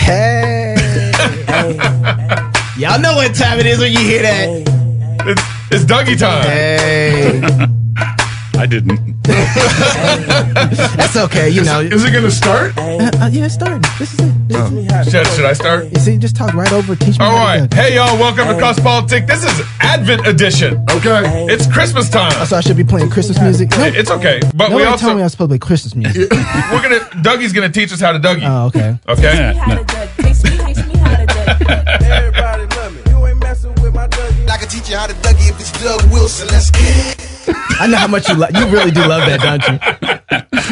Hey. Y'all know what time it is when you hear that. It's Dougie time. Hey. I didn't. That's okay, you know. Is it going to start? Yeah, it's starting. This is it. Should I start? You see, just talk right over it. Teach me. All right. Hey, y'all. Welcome to Cross Politic. This is Advent edition. Okay. It's Christmas time. So I should be playing Christmas music? No. It's okay. But Nobody we also... told me I was supposed to play Christmas music. Dougie's going to teach us how to Dougie. Oh, okay. Okay? Everybody love me. You ain't messing with my Dougie. I can teach you how to Dougie if it's Doug Wilson. Let's get it. I know how much you really do love that, don't you?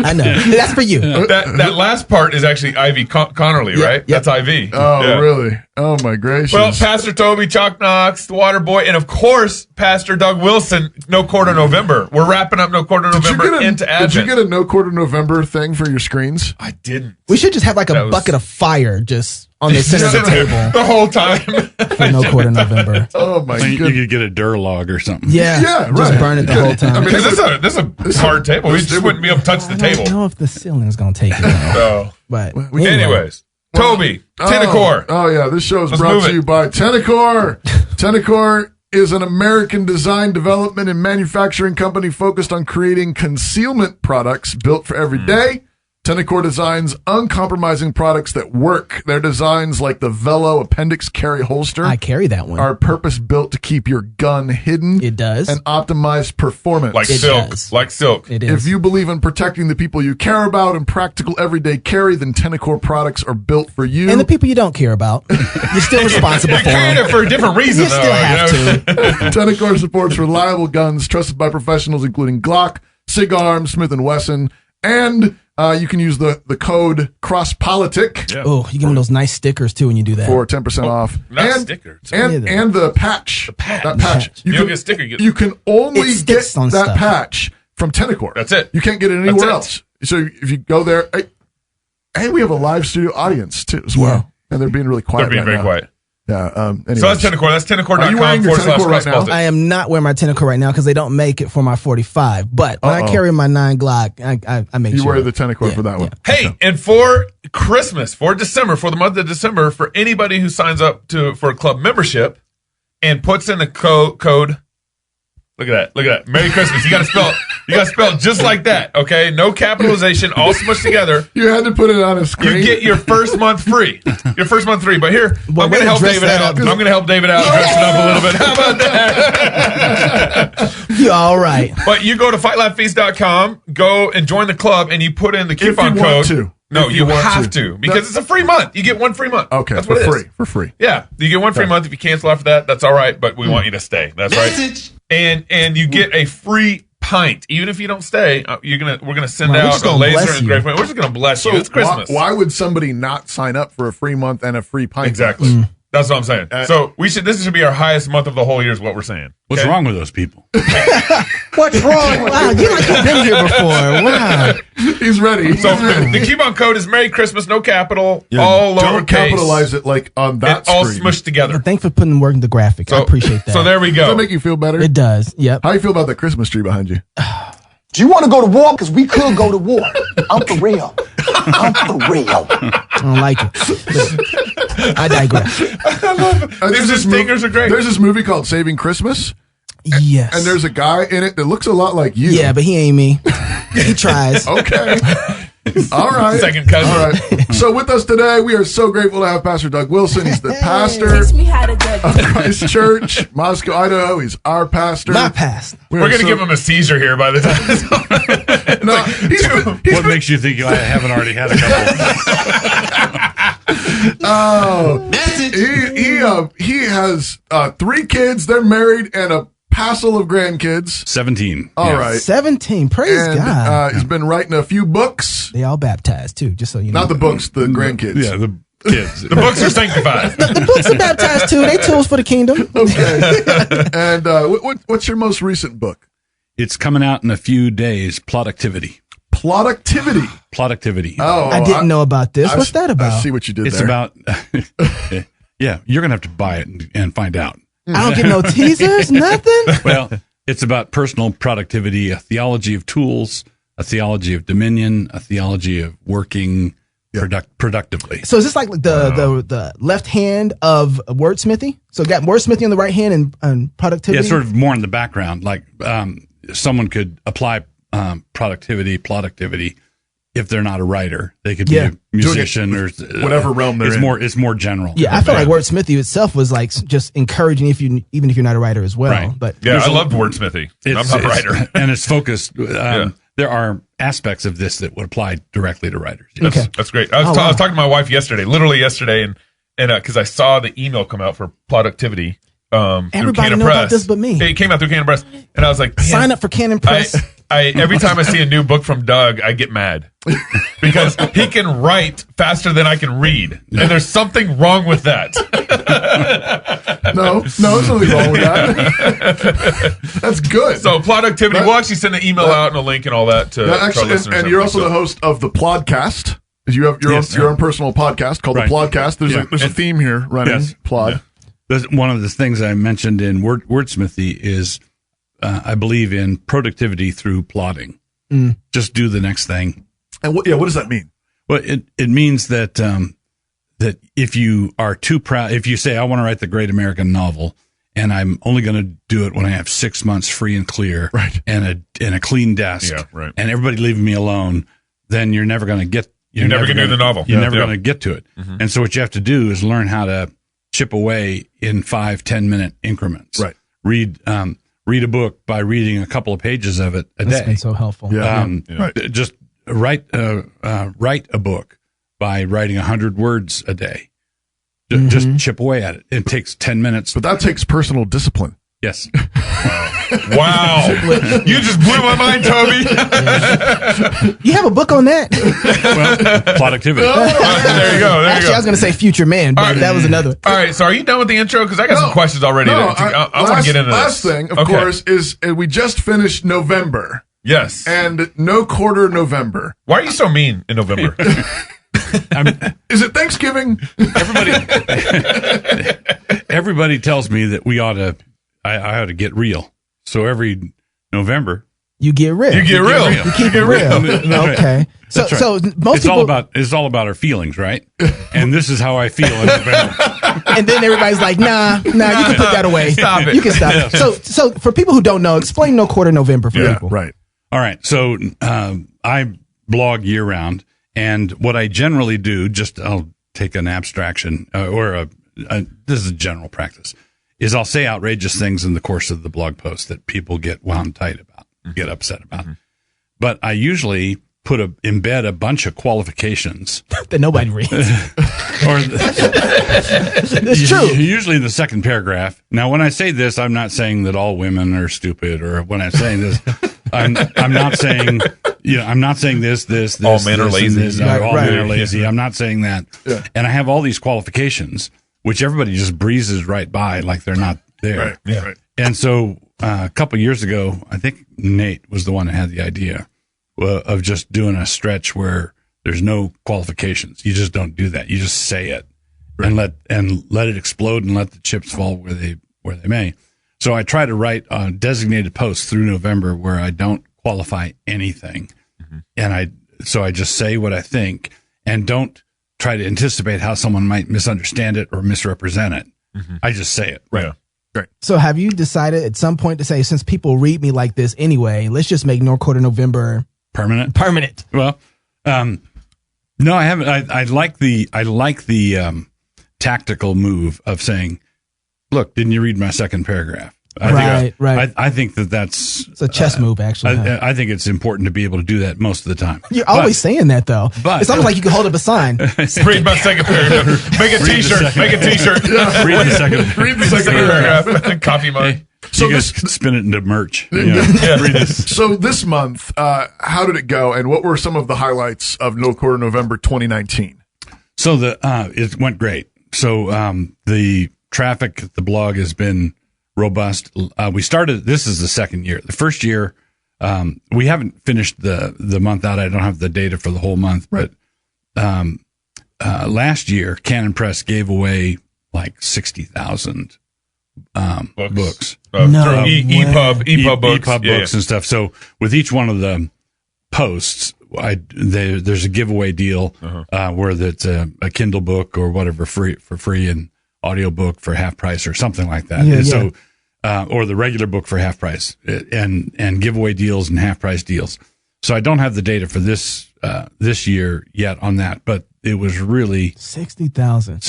I know. That's for you. That last part is actually Ivy Connerly, right? Yep. That's Ivy. Oh, Yeah. really? Oh, my gracious. Well, Pastor Toby, Chalk Knox, the Water Boy, and of course, Pastor Doug Wilson, No Quarter November. We're wrapping up No Quarter November into Advent. Did you get a No Quarter November thing for your screens? I didn't. We should just have like a bucket of fire just on the center of the table the whole time. for No Quarter November. Oh, my You goodness. could get a Durlog or something. Yeah, Yeah, just right. burn it the whole time. I mean, This is a hard table. We just wouldn't be able to touch the I table. don't know if the ceiling's gonna take it, though. So, But anyways, Toby, Tennecore. Oh, yeah. This show is Let's brought move to it. you by Tennecore. Tennecore is an American design, development, and manufacturing company focused on creating concealment products built for every day. Tennecore designs uncompromising products that work. Their designs, like the Velo appendix carry holster, I carry that one. are purpose-built to keep your gun hidden. It does. And optimize performance. Like It silk. does. Like silk. It is. If you believe in protecting the people you care about and practical everyday carry, then Tennecore products are built for you. and the people you don't care about, you're still responsible You're for carrying them. it for a different reason, You though. still have to. Tennecore supports reliable guns trusted by professionals, including Glock, SIG Arms, Smith & Wesson, and you can use the code CROSSPOLITIC Oh, you give them those nice stickers too when you do that. for 10% off. not and, stickers. And the patch. That patch. You don't get a sticker. You can only It get sticks on that stuff. patch from Tennecore. That's it. You can't get it anywhere That's it. else. So if you go there, hey, we have a live studio audience too as well. And they're being really quiet. They're being very quiet. Yeah. Anyways. So that's Tennecore. That's Are you wearing your Tennecore right now? Tennecore.com/crosspolitic. I am not wearing my Tennecore right now because they don't make it for my 45. But when I carry my 9 Glock, I make You sure. wear the Tennecore Yeah, for that one. Hey, and for Christmas, for December, for the month of December, for anybody who signs up for a club membership and puts in the code, look at that, Merry Christmas. You got to spell it just like that, okay? No capitalization, all smushed together. You had to put it on a screen. You get your first month free. Your first month free. But here, Well, I'm going to help dress David that out. up. I'm going to help David out dress it up a little bit. How about that? You all right? But you go to fightlabfeast.com, go and join the club, and you put in the coupon you code. want to. No, If you want have to. to because it's a free month. You get one free month. Okay, that's for what it is. free. For free. Yeah, you get one free month. If you cancel after that, that's all right. But we want you to stay. That's right. And you get a free pint, even if you don't stay. We're gonna send Well, we're out just a gonna laser bless and you. grape. We're just gonna bless you. It's Christmas. Why would somebody not sign up for a free month and a free pint? Exactly. That's what I'm saying. So this should be our highest month of the whole year. Is what we're saying. What's Okay? wrong with those people? What's wrong? Wow, you like you've been here before. Wow. He's ready. So the coupon code is Merry Christmas, no capital, Yeah, all Don't lowercase. capitalize it like on that It's all screen. smushed together. Thanks for putting the work in the graphic. I appreciate that. So there we Does that go. make you feel better? It does. Yep. How you feel about the Christmas tree behind you? Do you want to go to war? Because we could go to war. I'm for real. I'm for real. I don't like it. I digress. These stingers are great. There's this movie called Saving Christmas, Yes. and there's a guy in it that looks a lot like you. Yeah, but he ain't me. He tries. Okay. All right. Second cousin. All right. So with us today, we are so grateful to have Pastor Doug Wilson. He's the pastor Teach me how to Dougie. of Christ Church, Moscow, Idaho. He's our pastor. My past. We're going to give him a seizure here by the time. No, What makes you think I haven't already had a couple? he has 3 kids. They're married and a passel of grandkids. 17. All Yeah. right. 17. Praise And God. he's been writing a few books. They all baptized too, just so you know. Not the books, the grandkids. Yeah, the kids. The books are sanctified. The books are baptized too. They tools for the kingdom. Okay. And what's your most recent book? It's coming out in a few days. Productivity. Productivity. Productivity. Oh, I didn't know about this. What's that I about? see what you did It's there. about, yeah, you're going to have to buy it and find out. I don't get no teasers, nothing. Well, it's about personal productivity, a theology of tools, a theology of dominion, a theology of working productively. So is this like the left hand of wordsmithy? So got wordsmithy on the right hand and productivity? Yeah, sort of more in the background. Like someone could apply productivity if they're not a writer. They could be a musician or whatever realm they're in. It's more general. Yeah, I feel like wordsmithy itself was like just encouraging even if you're not a writer as well. Right. But yeah, I loved wordsmithy. I'm not a writer. And it's focused. There are aspects of this that would apply directly to writers. Okay. That's great. I was talking to my wife literally yesterday, and because I saw the email come out for productivity. Everybody know about this but me. It came out through Canon Press, and I was like, sign up for Canon Press. Every time I see a new book from Doug, I get mad because he can write faster than I can read, and there's something wrong with that. No, there's nothing wrong with that. That's good. So productivity. We'll actually send an email out and a link and all that to our listeners. And you're also the host of the Plodcast. You have your own personal podcast called the Plodcast. There's a theme here running. Yes. Plod. Yeah. One of the things I mentioned in wordsmithy is I believe in productivity through plotting. Just do the next thing. And what does that mean? Well, it means that that if you are too proud, if you say I want to write the great American novel, and I'm only going to do it when I have 6 months free and clear, and a clean desk, and everybody leaving me alone, then you're never going to get. You're never going to do the novel. You're never going to get to it. Mm-hmm. And so what you have to do is learn how to chip away in 5-10 minute increments. Right. Read a book by reading a couple of pages of it a day. That's been so helpful. Just write a book by writing 100 words a day. Just chip away at it. It takes 10 minutes. But that takes personal discipline. Yes. Wow. You just blew my mind, Toby. You have a book on that? Well, productivity. There you go. Actually, I was going to say Future Man, but that was another. All right. So are you done with the intro? Because I got some questions already. I want to get into last this. Thing, of course, is we just finished November. Yes. And no quarter November. Why are you so mean in November? Is it Thanksgiving? Everybody tells me that I ought to get real. So every November, you get real. You keep it real. Okay. So most people, it's all about our feelings, right? And this is how I feel in November. And then everybody's like, nah, you can put that away. Stop it. You can stop it. So for people who don't know, explain no quarter November for people. Right. All right. So I blog year round, and what I generally do, I'll take an abstraction this is a general practice, is I'll say outrageous things in the course of the blog post that people get wound tight about, get upset about. But I usually embed a bunch of qualifications that nobody reads. It's true. Usually in the second paragraph. Now, when I say this, I'm not saying that all women are stupid, or when I'm saying this, I'm not saying this. All men are lazy. All men are lazy. I'm not saying that. Yeah. And I have all these qualifications, which everybody just breezes right by like they're not there. Right. And so a couple of years ago, I think Nate was the one that had the idea of just doing a stretch where there's no qualifications. You just don't do that. You just say it and let it explode and let the chips fall where they may. So I try to write designated posts through November where I don't qualify anything. And I just say what I think and don't try to anticipate how someone might misunderstand it or misrepresent it. I just say it. Right. Great. So have you decided at some point to say, since people read me like this anyway, let's just make no quarter November permanent? Well, no, I haven't. I like the tactical move of saying, look, didn't you read my second paragraph? Right. I think that's it's a chess move, actually. I think it's important to be able to do that most of the time. You're always saying that, though. But it's almost like you can hold up a sign. Read my second paragraph. Make a T-shirt. Read the second paragraph. Copy mine. So you guys can spin it into merch. Read this. So this month, how did it go, and what were some of the highlights of No Quarter November 2019? So it went great. So the traffic at the blog has been robust. We started. This is the second year. The first year, we haven't finished the month out. I don't have the data for the whole month, but last year, Canon Press gave away like 60,000 books. EPUB books. EPUB books and stuff. So with each one of the posts, there's a giveaway deal where that's a Kindle book or whatever for free and audiobook for half price or something like that. Yeah, so or the regular book for half price and giveaway deals and half price deals. So I don't have the data for this year yet on that, but it was really 60,000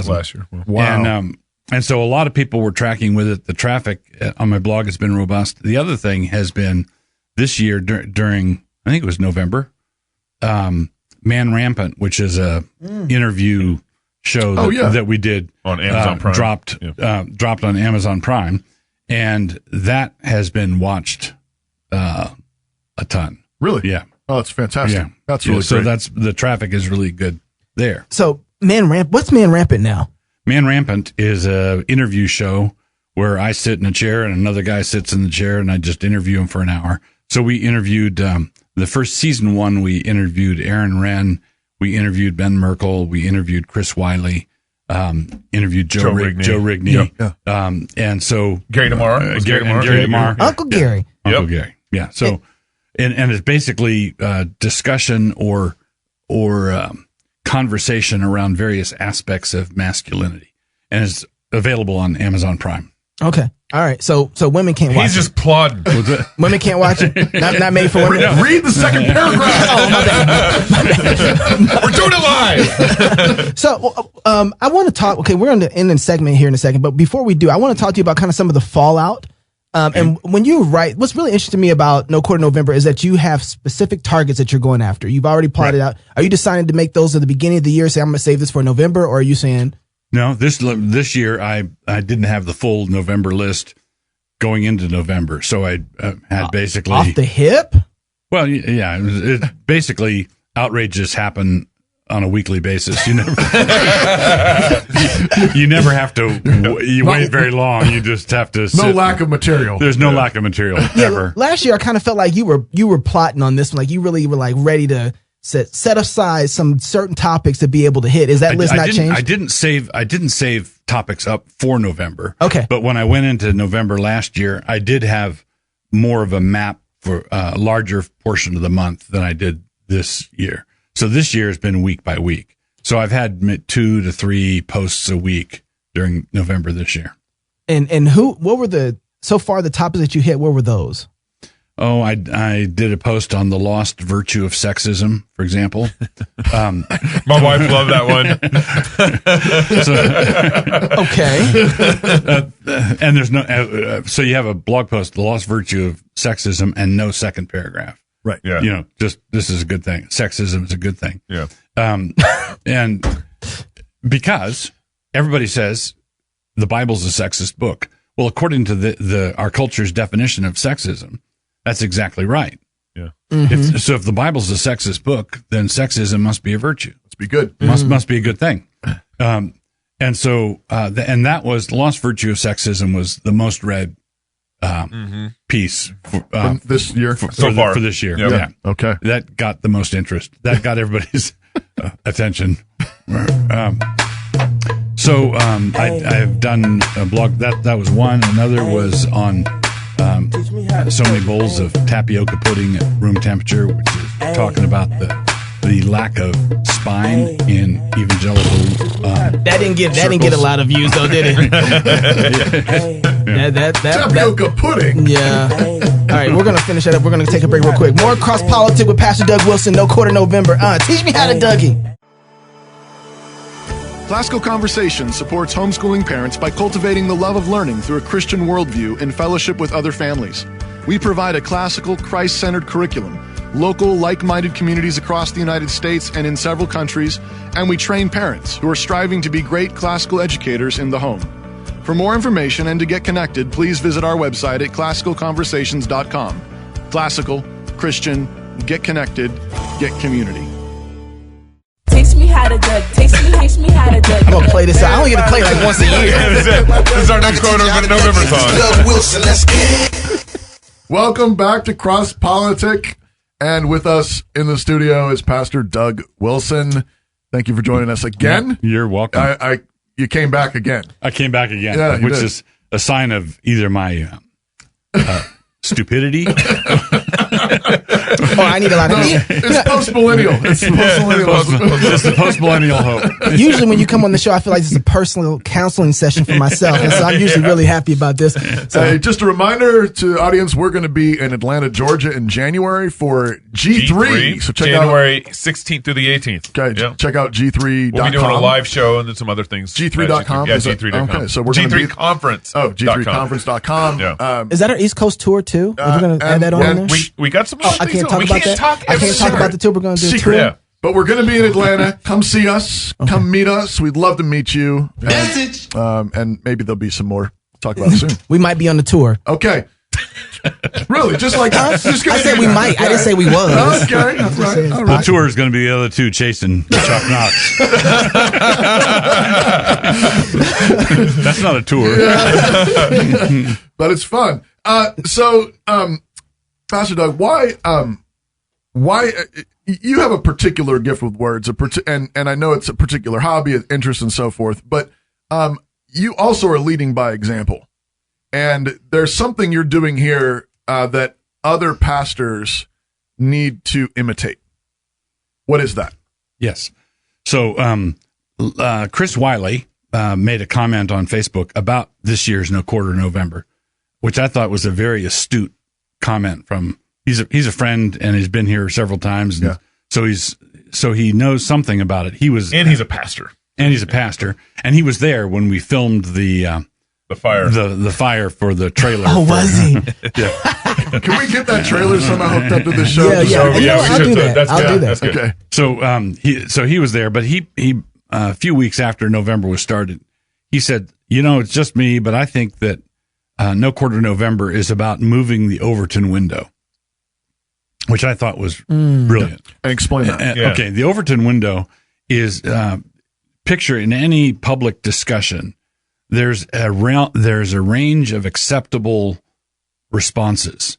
last year. Wow. And so a lot of people were tracking with it. The traffic on my blog has been robust. The other thing has been this year during, I think it was November, Man Rampant, which is a interview show that we did on Amazon Prime, dropped on Amazon Prime, and that has been watched a ton. Really? Yeah. Oh, it's fantastic. Yeah. That's really so great. the traffic is really good there. So what's Man Rampant now? Man Rampant is a interview show where I sit in a chair and another guy sits in the chair and I just interview him for an hour. So we interviewed, the first season 1, we interviewed Aaron Wren, we interviewed Ben Merkel, we interviewed Chris Wiley, interviewed Joe Rigney. Yeah. And so Gary DeMar. Gary DeMar. Uncle Gary. Uncle Gary. Yeah. So, and it's basically discussion or conversation around various aspects of masculinity, and it's available on Amazon Prime. Okay. All right. So women can't watch He's just plodding. Women can't watch it. Not made for women. Read the second paragraph. Oh, my bad. We're doing it live. So I want to talk. Okay, we're going to end the segment here in a second, but before we do, I want to talk to you about kind of some of the fallout. And when you write, what's really interesting to me about No Quarter November is that you have specific targets that you're going after. You've already plotted out. Are you deciding to make those at the beginning of the year? Say, I'm going to save this for November, or are you saying? No, this year I didn't have the full November list going into November, so I had basically Off the hip? Well, yeah, it basically outrages happen on a weekly basis. You never have to wait very long. You just have to sit. No lack of material. There's no lack of material ever. Last year I kind of felt like you were plotting on this one, like you really were like ready to set aside some certain topics to be able to hit. Is that list not changed? I didn't save topics up for November. Okay. But when I went into November last year, I did have more of a map for a larger portion of the month than I did this year. So this year has been week by week. So I've had 2 to 3 posts a week during November this year. And what were the topics that you hit? What were those? Oh, I did a post on the lost virtue of sexism, for example. My wife loved that one. Okay. And there's no, so you have a blog post, the lost virtue of sexism, and no second paragraph. Right. Yeah. You know, just this is a good thing. Sexism is a good thing. Yeah. And because everybody says the Bible's a sexist book. Well, according to our culture's definition of sexism, that's exactly right. Yeah. Mm-hmm. If the Bible's a sexist book, then sexism must be a virtue. Let's be good. Must be a good thing. And so, and that was the lost virtue of sexism was the most read piece From this year for this year. Yep. Yeah. Okay. That got the most interest. That got everybody's attention. I've done a blog that was one. Another was on so many bowls of tapioca pudding at room temperature, which is talking about the lack of spine in evangelical. That didn't get a lot of views though, did it? Tapioca pudding. Yeah. All right, we're gonna finish that up. We're gonna take a break real quick. More cross politics with Pastor Doug Wilson. No Quarter November. Teach me how to Dougie. Classical Conversations supports homeschooling parents by cultivating the love of learning through a Christian worldview in fellowship with other families. We provide a classical, Christ-centered curriculum, local, like-minded communities across the United States and in several countries, and we train parents who are striving to be great classical educators in the home. For more information and to get connected, please visit our website at classicalconversations.com. Classical, Christian, get connected, get community. Teach me how to duck. Teach me how to duck. I'm gonna play this out. I only get to play like once a year. This is our next Quarter November song. Doug Wilson, let's get Welcome back to Cross Politic. And with us in the studio is Pastor Doug Wilson. Thank you for joining us again. You're welcome. You came back again. I came back again, Yeah, you which did. is a sign of either my stupidity Oh, I need a lot of It's post-millennial. It's post-millennial. It's the post-millennial hope. Usually when you come on the show, I feel like this is a personal counseling session for myself. And so I'm usually really happy about this. So, Hey, just a reminder to the audience, we're going to be in Atlanta, Georgia in January for G3. So check January 16th through the 18th. Okay, Yeah. check out G3.com. We'll be doing a live show and then some other things. G3.com? Yeah, Is that- G3.com. okay, so we're gonna G3 be- Conference. Oh, G3conference.com. Yeah. is that our East Coast tour too? Are we going to add that on there? We got some. I can't talk about that. I can't talk about the tour. We're going to do a Secret. tour. Yeah. But we're going to be in Atlanta. Come see us. Come meet us. We'd love to meet you. And maybe there'll be some more. Talk about it soon. We might be on the tour. Okay. Really? Just like that? Just I said we might. I didn't say we was. Okay. All right. All The right. tour is going to be the other two chasing Chuck Knox. That's not a tour. But it's fun. So, Pastor Doug, why you have a particular gift with words, and I know it's a particular hobby, interest, and so forth. But you also are leading by example, and there's something you're doing here that other pastors need to imitate. What is that? Yes. So Chris Wiley made a comment on Facebook about this year's No Quarter November, which I thought was a very astute comment from. He's a friend and he's been here several times, and so he knows something about it. And he's a pastor. And he's a pastor, and he was there when we filmed the fire the fire for the trailer. Oh, was he? Yeah. Can we get that trailer somehow hooked up to the show? Yeah, yeah. You know what? I'll do that. I'll do that. That's good. Okay. So he was there, but he a few weeks after November was started, he said, it's just me, but I think that No Quarter November is about moving the Overton window, which I thought was brilliant. Explain that. Yeah. Okay, the Overton window is picture in any public discussion. There's a range of acceptable responses,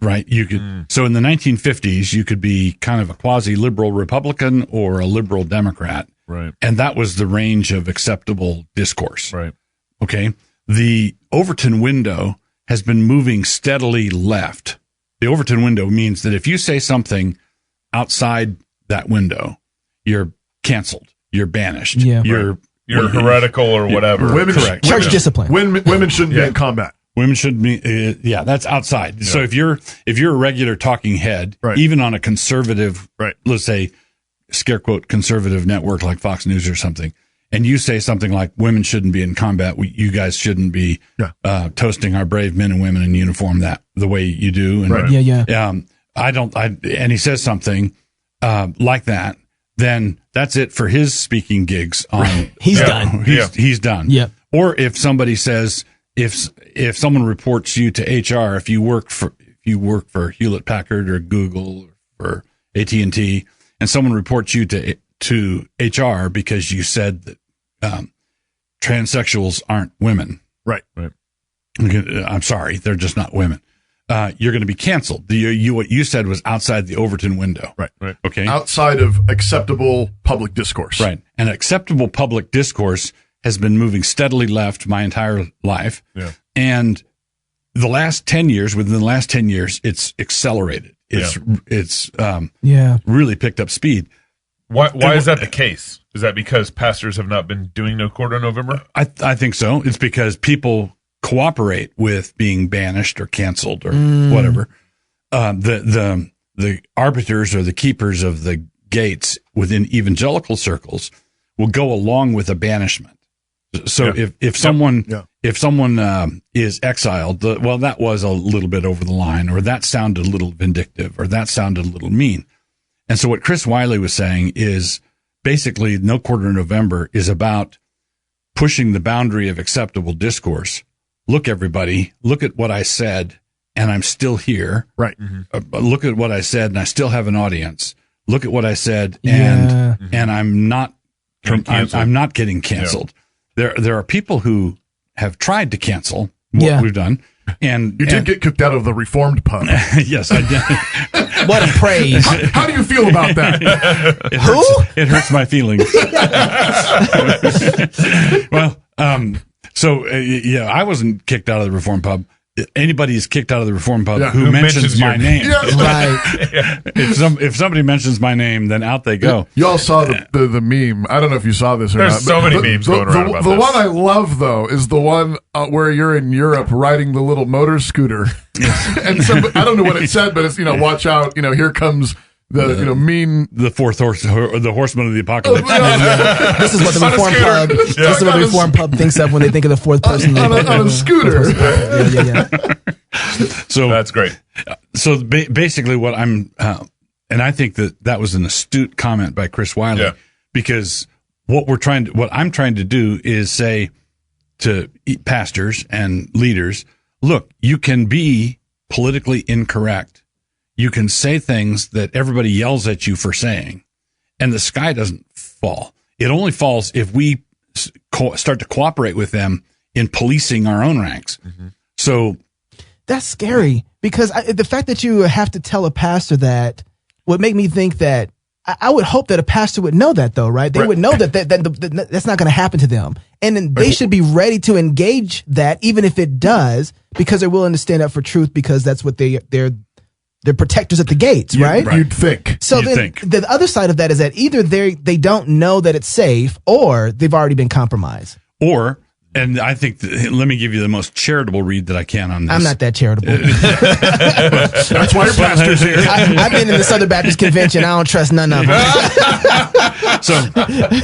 right? You could so in the 1950s you could be kind of a quasi-liberal Republican or a liberal Democrat, Right. and that was the range of acceptable discourse. Right. Okay, the Overton window has been moving steadily left. The Overton window means that if you say something outside that window, you're canceled, you're banished, Yeah. You're heretical or whatever. Women, Correct. Church discipline. Women shouldn't be in combat. Women should be, that's outside. So if you're a regular talking head, Right. even on a conservative, Right. let's say, scare quote, conservative network like Fox News or something, and you say something like women shouldn't be in combat, you guys shouldn't be toasting our brave men and women in uniform the way you do. And, Right. Yeah. and he says something like that, then that's it for his speaking gigs on. He's done. He's done. Yeah. Or if somebody says, if someone reports you to HR, if you work for Hewlett Packard or Google or AT&T, and someone reports you to HR because you said that transsexuals aren't women. Right. I'm sorry, they're just not women. You're going to be canceled. What you said was outside the Overton window. Right. Okay. Outside of acceptable public discourse. Right. And acceptable public discourse has been moving steadily left my entire life. Yeah. Why is that the case? Is that because pastors have not been doing No Quarter November? I think so. It's because people cooperate with being banished or canceled or whatever. The arbiters or the keepers of the gates within evangelical circles will go along with a banishment. So if someone is exiled, that was a little bit over the line, or that sounded a little vindictive, or that sounded a little mean. And so what Chris Wiley was saying is basically No Quarter November is about pushing the boundary of acceptable discourse. Look, everybody, look at what I said, and I'm still here. Right. Look at what I said, and I still have an audience. Look at what I said, and I'm not I'm not getting canceled. There are people who have tried to cancel what we've done. And you did get kicked out of the Reformed pub. Yes, I did. What a praise. How do you feel about that? It hurts my feelings. Well, I wasn't kicked out of the Reformed pub. anybody is kicked out of the Reform Pub Yeah. who mentions my name. Yeah. Right. If somebody mentions my name, then out they go. Y'all saw the meme. I don't know if you saw this or There's not. so many memes going around about the this. one I love, though, is the one where you're in Europe riding the little motor scooter. And I don't know what it said, but it's, watch out, here comes the, mean. The fourth horse, or the horseman of the apocalypse. This is what the Reform Pub. This is what the Reform Pub thinks of when they think of the fourth person on a scooter. Yeah. So That's great. So basically, what I'm, and I think that was an astute comment by Chris Wiley, because what I'm trying to do is say to pastors and leaders, look, you can be politically incorrect. You can say things that everybody yells at you for saying, and the sky doesn't fall. It only falls if we start to cooperate with them in policing our own ranks. Mm-hmm. So that's scary, because the fact that you have to tell a pastor that would make me think that I would hope that a pastor would know that, though, right? They would know that that's not going to happen to them. And then they should be ready to engage that, even if it does, because they're willing to stand up for truth, because that's what they're protectors at the gates, right? You'd think. So then the other side of that is that either they don't know that it's safe, or they've already been compromised. And I think, let me give you the most charitable read that I can on this. I'm not that charitable. That's why your pastor's here. I've been in the Southern Baptist Convention. I don't trust none of them. So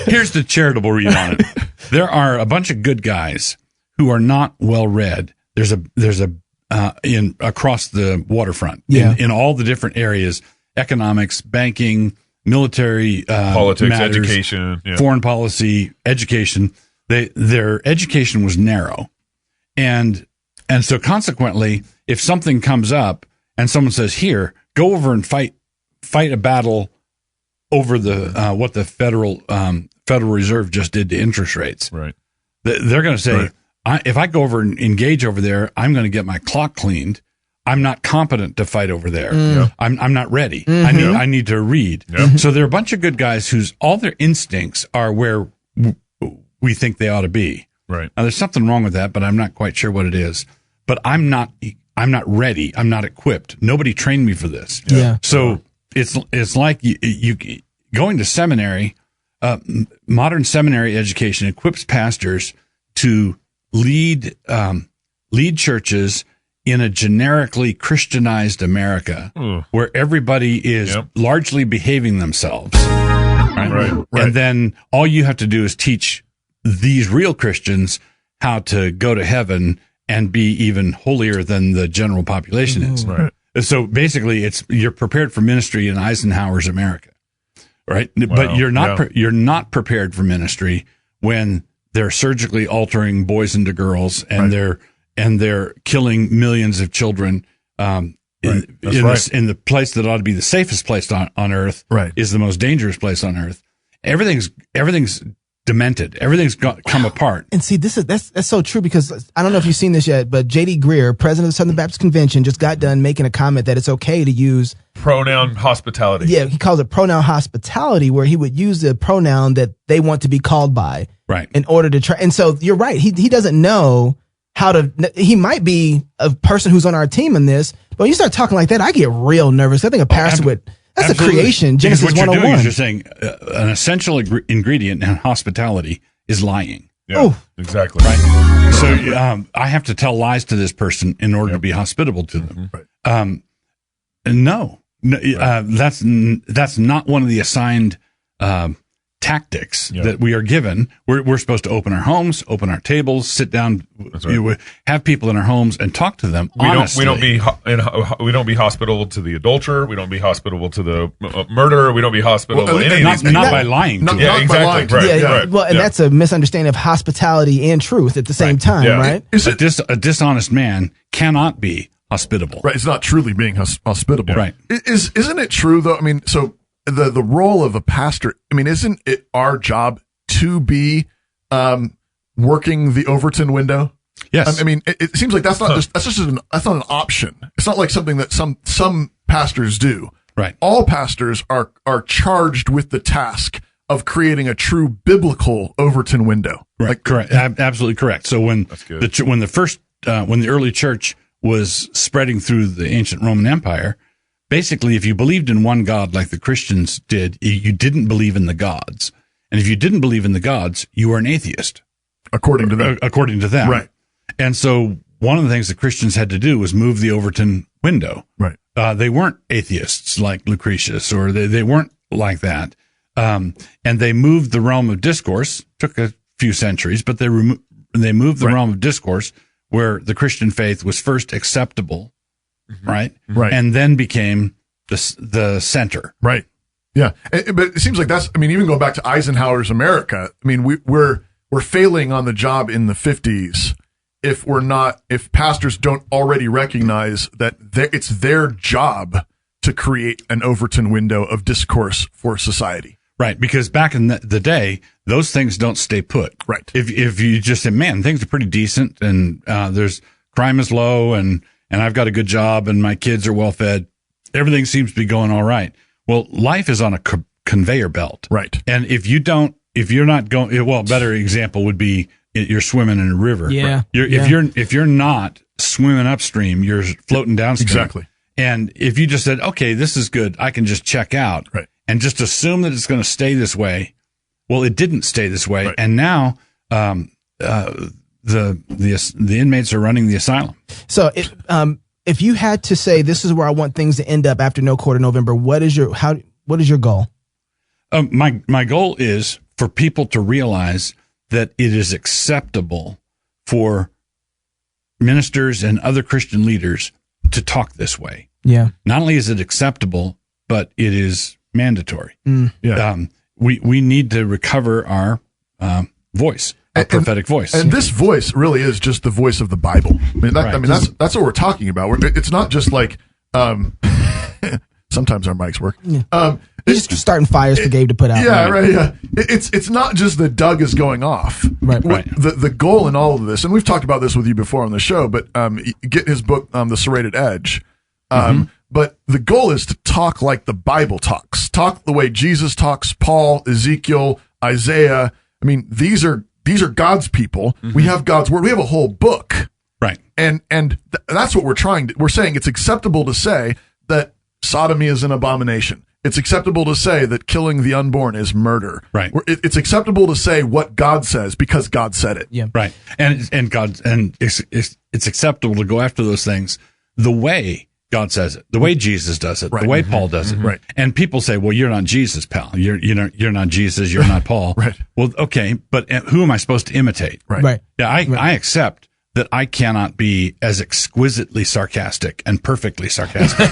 here's the charitable read on it. There are a bunch of good guys who are not well read. There's across the waterfront, in all the different areas, economics, banking, military, politics, matters, education, foreign policy, education. Their education was narrow. And so consequently, if something comes up and someone says, here, go over and fight a battle over the, what the Federal Reserve just did to interest rates. Right. They're going to say, if I go over and engage over there, I'm going to get my clock cleaned. I'm not competent to fight over there. I'm not ready. I need to read. So there are a bunch of good guys whose all their instincts are where we think they ought to be. Right. Now there's something wrong with that, but I'm not quite sure what it is. But I'm not ready. I'm not equipped. Nobody trained me for this. Yeah. So it's like you going to seminary. Modern seminary education equips pastors to lead churches in a generically Christianized America, where everybody is largely behaving themselves. Right. And then all you have to do is teach these real Christians how to go to heaven and be even holier than the general population is. Right. So basically, you're prepared for ministry in Eisenhower's America, right? Wow. But you're not prepared for ministry when they're surgically altering boys into girls, and they're killing millions of children. In the place that ought to be the safest place on earth, is the most dangerous place on earth. Everything's demented. Everything's come apart. And see, that's so true, because I don't know if you've seen this yet, but J.D. Greer, president of the Southern Baptist Convention, just got done making a comment that it's okay to use pronoun hospitality. Yeah, he calls it pronoun hospitality, where he would use the pronoun that they want to be called by, in order to try. And so you're right. He doesn't know how to. He might be a person who's on our team in this, but when you start talking like that, I get real nervous. I think a pastor would. That's Absolutely. a creation. Genesis because what 101. you're doing is you're saying an essential ingredient in hospitality is lying. Yeah, exactly. Right. So I have to tell lies to this person in order to be hospitable to them. No, that's not one of the assigned tactics that we are given. We're supposed to open our homes, open our tables, sit down, have people in our homes and talk to them. Honestly. We don't be hospitable to the adulterer. We don't be hospitable to the murderer. We don't be hospitable to any of these people. Not by lying. Right. Well, and that's a misunderstanding of hospitality and truth at the same time, right? A dishonest man cannot be hospitable. Right. It's not truly being hospitable. Right. Isn't it true though? I mean, so the role of a pastor, I mean, isn't it our job to be working the Overton window? Yes. I mean, it seems like that's not an option. It's not like something that some pastors do. Right. All pastors are charged with the task of creating a true biblical Overton window. Right. Correct. Absolutely correct. So when the early church was spreading through the ancient Roman Empire, basically, if you believed in one God like the Christians did, you didn't believe in the gods. And if you didn't believe in the gods, you were an atheist. According to them. According to them. Right. And so one of the things the Christians had to do was move the Overton window. Right. They weren't atheists like Lucretius, or they weren't like that. And they moved the realm of discourse, took a few centuries, but they moved the realm of discourse where the Christian faith was first acceptable, right? Right. And then became the center. Right. Yeah. But it seems like even going back to Eisenhower's America, we're failing on the job in the 50s if pastors don't already recognize that it's their job to create an Overton window of discourse for society. Right, because back in the day, those things don't stay put. Right. If you just say, man, things are pretty decent, and there's crime is low, and I've got a good job, and my kids are well fed, everything seems to be going all right. Well, life is on a conveyor belt. Right. And if you're not going, well, a better example would be you're swimming in a river. Yeah. Right? If you're not swimming upstream, you're floating downstream. Exactly. And if you just said, okay, this is good, I can just check out. Right. And just assume that it's going to stay this way. Well, it didn't stay this way, right. And now the inmates are running the asylum. So, if you had to say this is where I want things to end up after No Quarter November, what is your goal? My goal is for people to realize that it is acceptable for ministers and other Christian leaders to talk this way. Yeah. Not only is it acceptable, but it is mandatory. Yeah. We need to recover our voice, our prophetic voice. And this voice really is just the voice of the Bible. That's what we're talking about. It's not just like, sometimes our mics work. Yeah. He's just starting fires for Gabe to put out. Yeah, right. Yeah. It's not just that Doug is going off. Right. The goal in all of this, and we've talked about this with you before on the show, but get his book, The Serrated Edge. But the goal is to talk like the Bible talks. Talk the way Jesus talks, Paul, Ezekiel, Isaiah. These are God's people. We have God's word. We have a whole book. Right. And that's what we're saying it's acceptable to say that sodomy is an abomination. It's acceptable to say that killing the unborn is murder. Right. It's acceptable to say what God says because God said it. Yeah. Right. And it's acceptable to go after those things the way God says it, the way Jesus does it, right. the way Paul does it. Right. And people say, well, you're not Jesus, pal. You're not Jesus. You're not Paul. Right. Well, okay. But who am I supposed to imitate? Right. Yeah. I accept that I cannot be as exquisitely sarcastic and perfectly sarcastic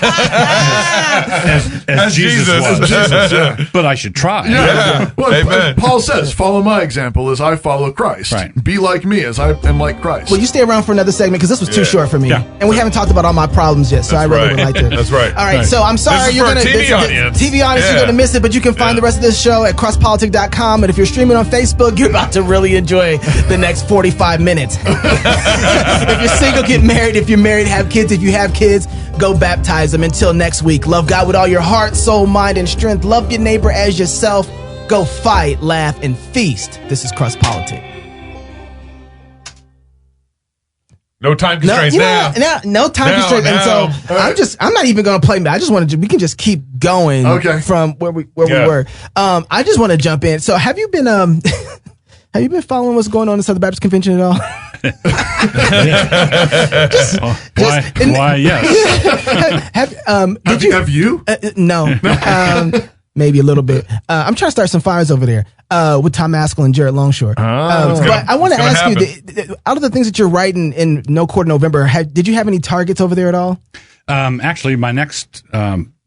as Jesus was. Yeah. But I should try. Yeah. Well, Amen. Paul says, follow my example as I follow Christ. Right. Be like me as I am like Christ. Well, you stay around for another segment because this was too short for me. Yeah. And we haven't talked about all my problems yet, so I really would like to. That's right. All right, so I'm sorry This is you're for going to TV audience. TV audience, you're Yeah. going to miss it, but you can find the rest of this show at crosspolitic.com. And if you're streaming on Facebook, you're about to really enjoy the next 45 minutes. If you're single, get married. If you're married, have kids. If you have kids, go baptize them. Until next week, love God with all your heart, soul, mind, and strength. Love your neighbor as yourself. Go fight, laugh, and feast. This is Cross Politic. No time constraints now. No time constraints. And so I'm not even going to play. I just want to. We can just keep going. Okay. From where we were. I just want to jump in. So have you been have you been following what's going on in Southern Baptist Convention at all? Why? Yes. Have you? No. Maybe a little bit. I'm trying to start some fires over there with Tom Askell and Jared Longshore. But I want to ask you, out of the things that you're writing in No Quarter November, did you have any targets over there at all? Actually, my next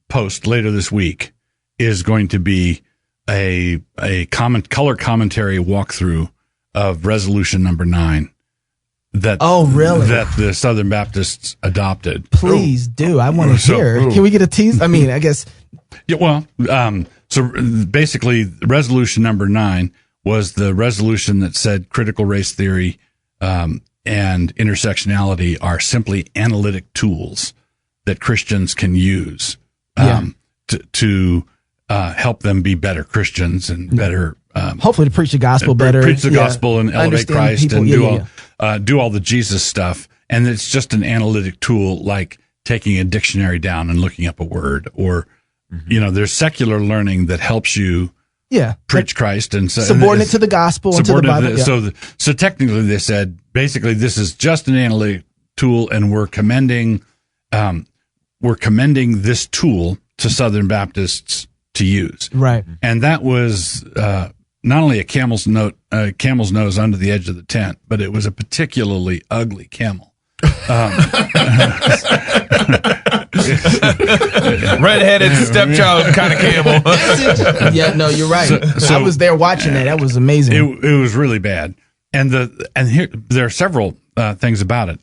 post later this week is going to be a color commentary walkthrough of resolution number 9. That the Southern Baptists adopted. Please do. I want to hear. Can we get a tease? I mean, I guess. Yeah, well, so basically, resolution number 9 was the resolution that said critical race theory and intersectionality are simply analytic tools that Christians can use to help them be better Christians and better. Hopefully, to preach the gospel better, preach the gospel and elevate Christ people, and do all the Jesus stuff. and it's just an analytic tool like taking a dictionary down and looking up a word, or there's secular learning that helps you preach Christ and subordinate to the gospel and to the Bible. So technically, they said basically this is just an analytic tool, and we're commending this tool to Southern Baptists to use. Right, and that was not only a camel's nose under the edge of the tent, but it was a particularly ugly camel. Redheaded stepchild kind of camel. Yeah, no, you're right. So I was there watching that. That was amazing. It was really bad. And here there are several things about it.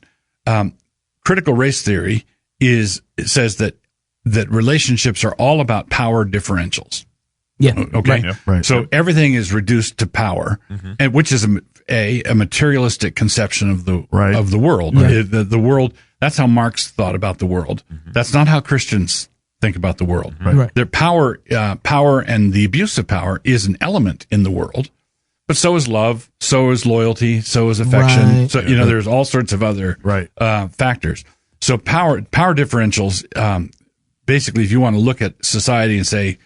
Critical race theory says that relationships are all about power differentials. Yeah. Okay. Right. So everything is reduced to power, and which is a materialistic conception of the world. Yeah. The world. That's how Marx thought about the world. That's not how Christians think about the world. Right. Their power and the abuse of power is an element in the world, but so is love, so is loyalty, so is affection. Right. So there's all sorts of other factors. So power differentials. Basically, if you want to look at society and say,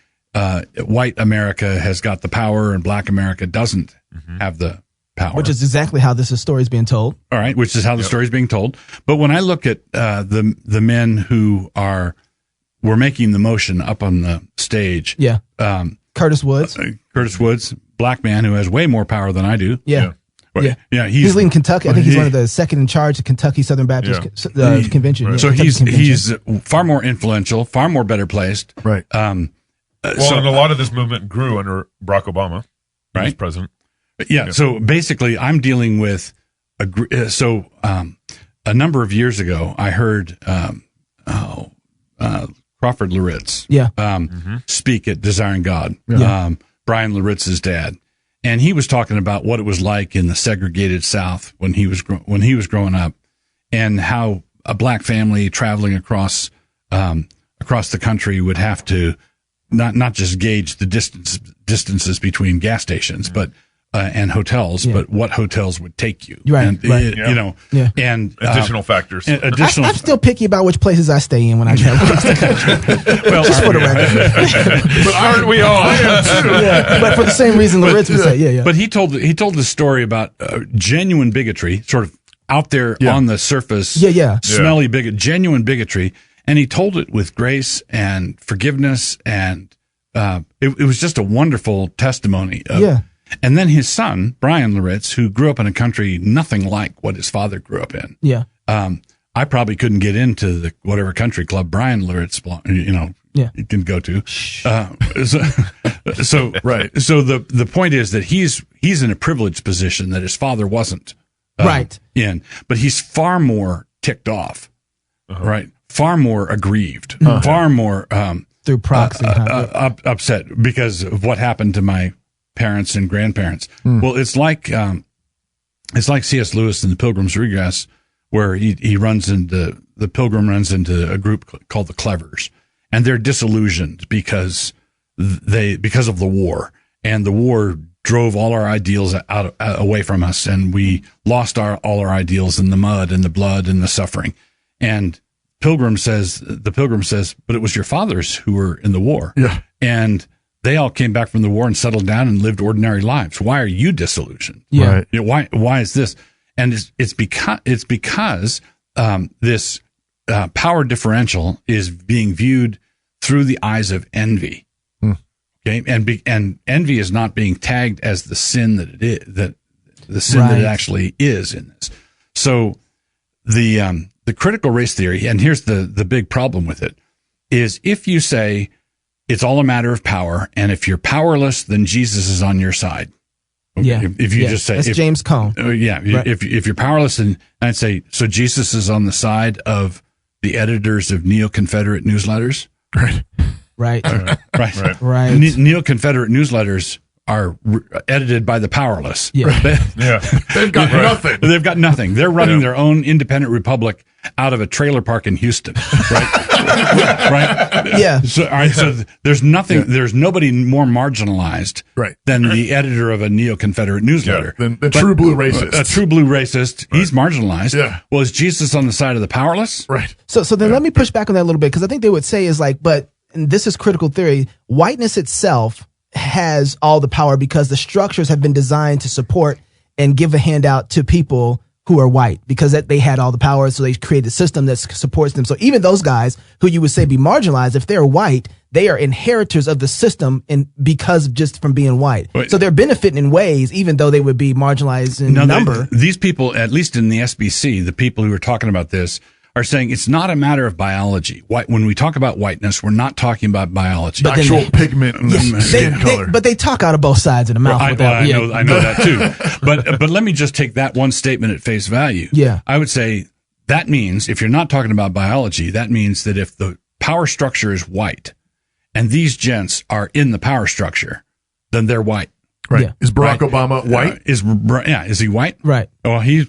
white America has got the power and black America doesn't have the power. Which is exactly how this story is being told. All right, which is how the story is being told. But when I look at the men who were making the motion up on the stage, Curtis Woods, black man who has way more power than I do. Yeah. He's leading Kentucky. I think he's one of the second in charge of Kentucky Southern Baptist Convention. Right. So he's far more influential, far more better placed. Right. And a lot of this movement grew under Barack Obama, right? As president. Yeah. So basically, I'm dealing with a number of years ago, I heard Crawford Loritz speak at Desiring God. Brian Loritz's dad, and he was talking about what it was like in the segregated South when he was growing up, and how a black family traveling across the country would have to not just gauge the distances between gas stations, but and hotels, but what hotels would take you, and and additional factors. I'm still picky about which places I stay in when I travel across the country. Well, just for the record. But aren't we all? I am too. But for the same reason, Loritz would say, But he told the story about genuine bigotry, sort of out there on the surface, smelly genuine bigotry, and he told it with grace and forgiveness, and it was just a wonderful testimony. And then his son, Brian Loritz, who grew up in a country nothing like what his father grew up in. I probably couldn't get into the whatever country club Brian Loritz, you can go to. So the point is that he's in a privileged position that his father wasn't in, but he's far more ticked off, right? Far more aggrieved, far more through proxy upset because of what happened to my parents and grandparents. Well, it's like C.S. Lewis in The Pilgrim's Regress, where the pilgrim runs into a group called the Clevers, and they're disillusioned because of the war, and the war drove all our ideals away from us, and we lost all our ideals in the mud and the blood and the suffering. And the pilgrim says, but it was your fathers who were in the war, and they all came back from the war and settled down and lived ordinary lives. Why are you disillusioned? Why is this? And it's because this power differential is being viewed through the eyes of envy. Okay, and envy is not being tagged as the sin that it is, that it actually is in this. So the critical race theory, and here's the big problem with it, is if you say it's all a matter of power, and if you're powerless, then Jesus is on your side. Okay? If you just say that's James Cone. If you're powerless, and I'd say so, Jesus is on the side of the editors of neo-Confederate newsletters. Right. Neo-Confederate newsletters are edited by the powerless. They've got nothing. They've got nothing. They're running their own independent republic out of a trailer park in Houston, right? right? Yeah. So, all right. So there's nothing. There's nobody more marginalized Right. than the editor of a neo-Confederate newsletter. The true blue racist. A true blue racist. He's marginalized. Yeah. Well, is Jesus on the side of the powerless? Right. So then let me push back on that a little bit, because I think they would say is like, but and this is critical theory. Whiteness itself has all the power because the structures have been designed to support and give a handout to people who are white, because they had all the power. So they created a system that supports them. So even those guys who you would say be marginalized, if they're white, they are inheritors of the system because just from being white. Wait. So they're benefiting in ways, even though they would be marginalized in number. These people, at least in the SBC, the people who are talking about this, are saying it's not a matter of biology. When we talk about whiteness, we're not talking about biology. But then Actual pigment and skin color. But they talk out of both sides of the mouth. I with that. know that too. But let me just take that one statement at face value. Yeah. I would say that means, if you're not talking about biology, that means that if the power structure is white and these gents are in the power structure, then they're white. Right. Yeah. Is Barack Obama white? Is he white? Right. Well, he's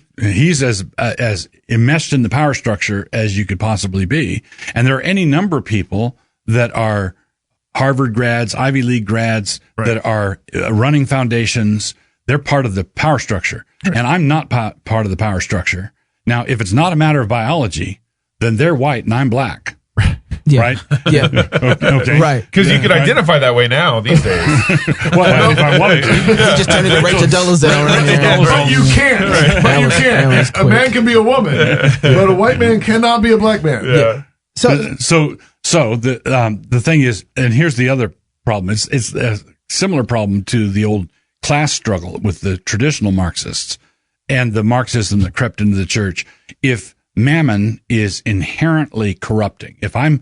as enmeshed in the power structure as you could possibly be. And there are any number of people that are Harvard grads, Ivy League grads, that are running foundations. They're part of the power structure. Right. And I'm not part of the power structure. Now, if it's not a matter of biology, then they're white and I'm black. Yeah. Right? Yeah. Okay. Right. Because you could identify that way now these days. Well, if I wanted to. You just turn into Rachel Dolezal right there. But you can't. But you can't. A man can be a woman, but a white man cannot be a black man. Yeah. So the thing is, and here's the other problem. It's a similar problem to the old class struggle with the traditional Marxists and the Marxism that crept into the church. If mammon is inherently corrupting, if I'm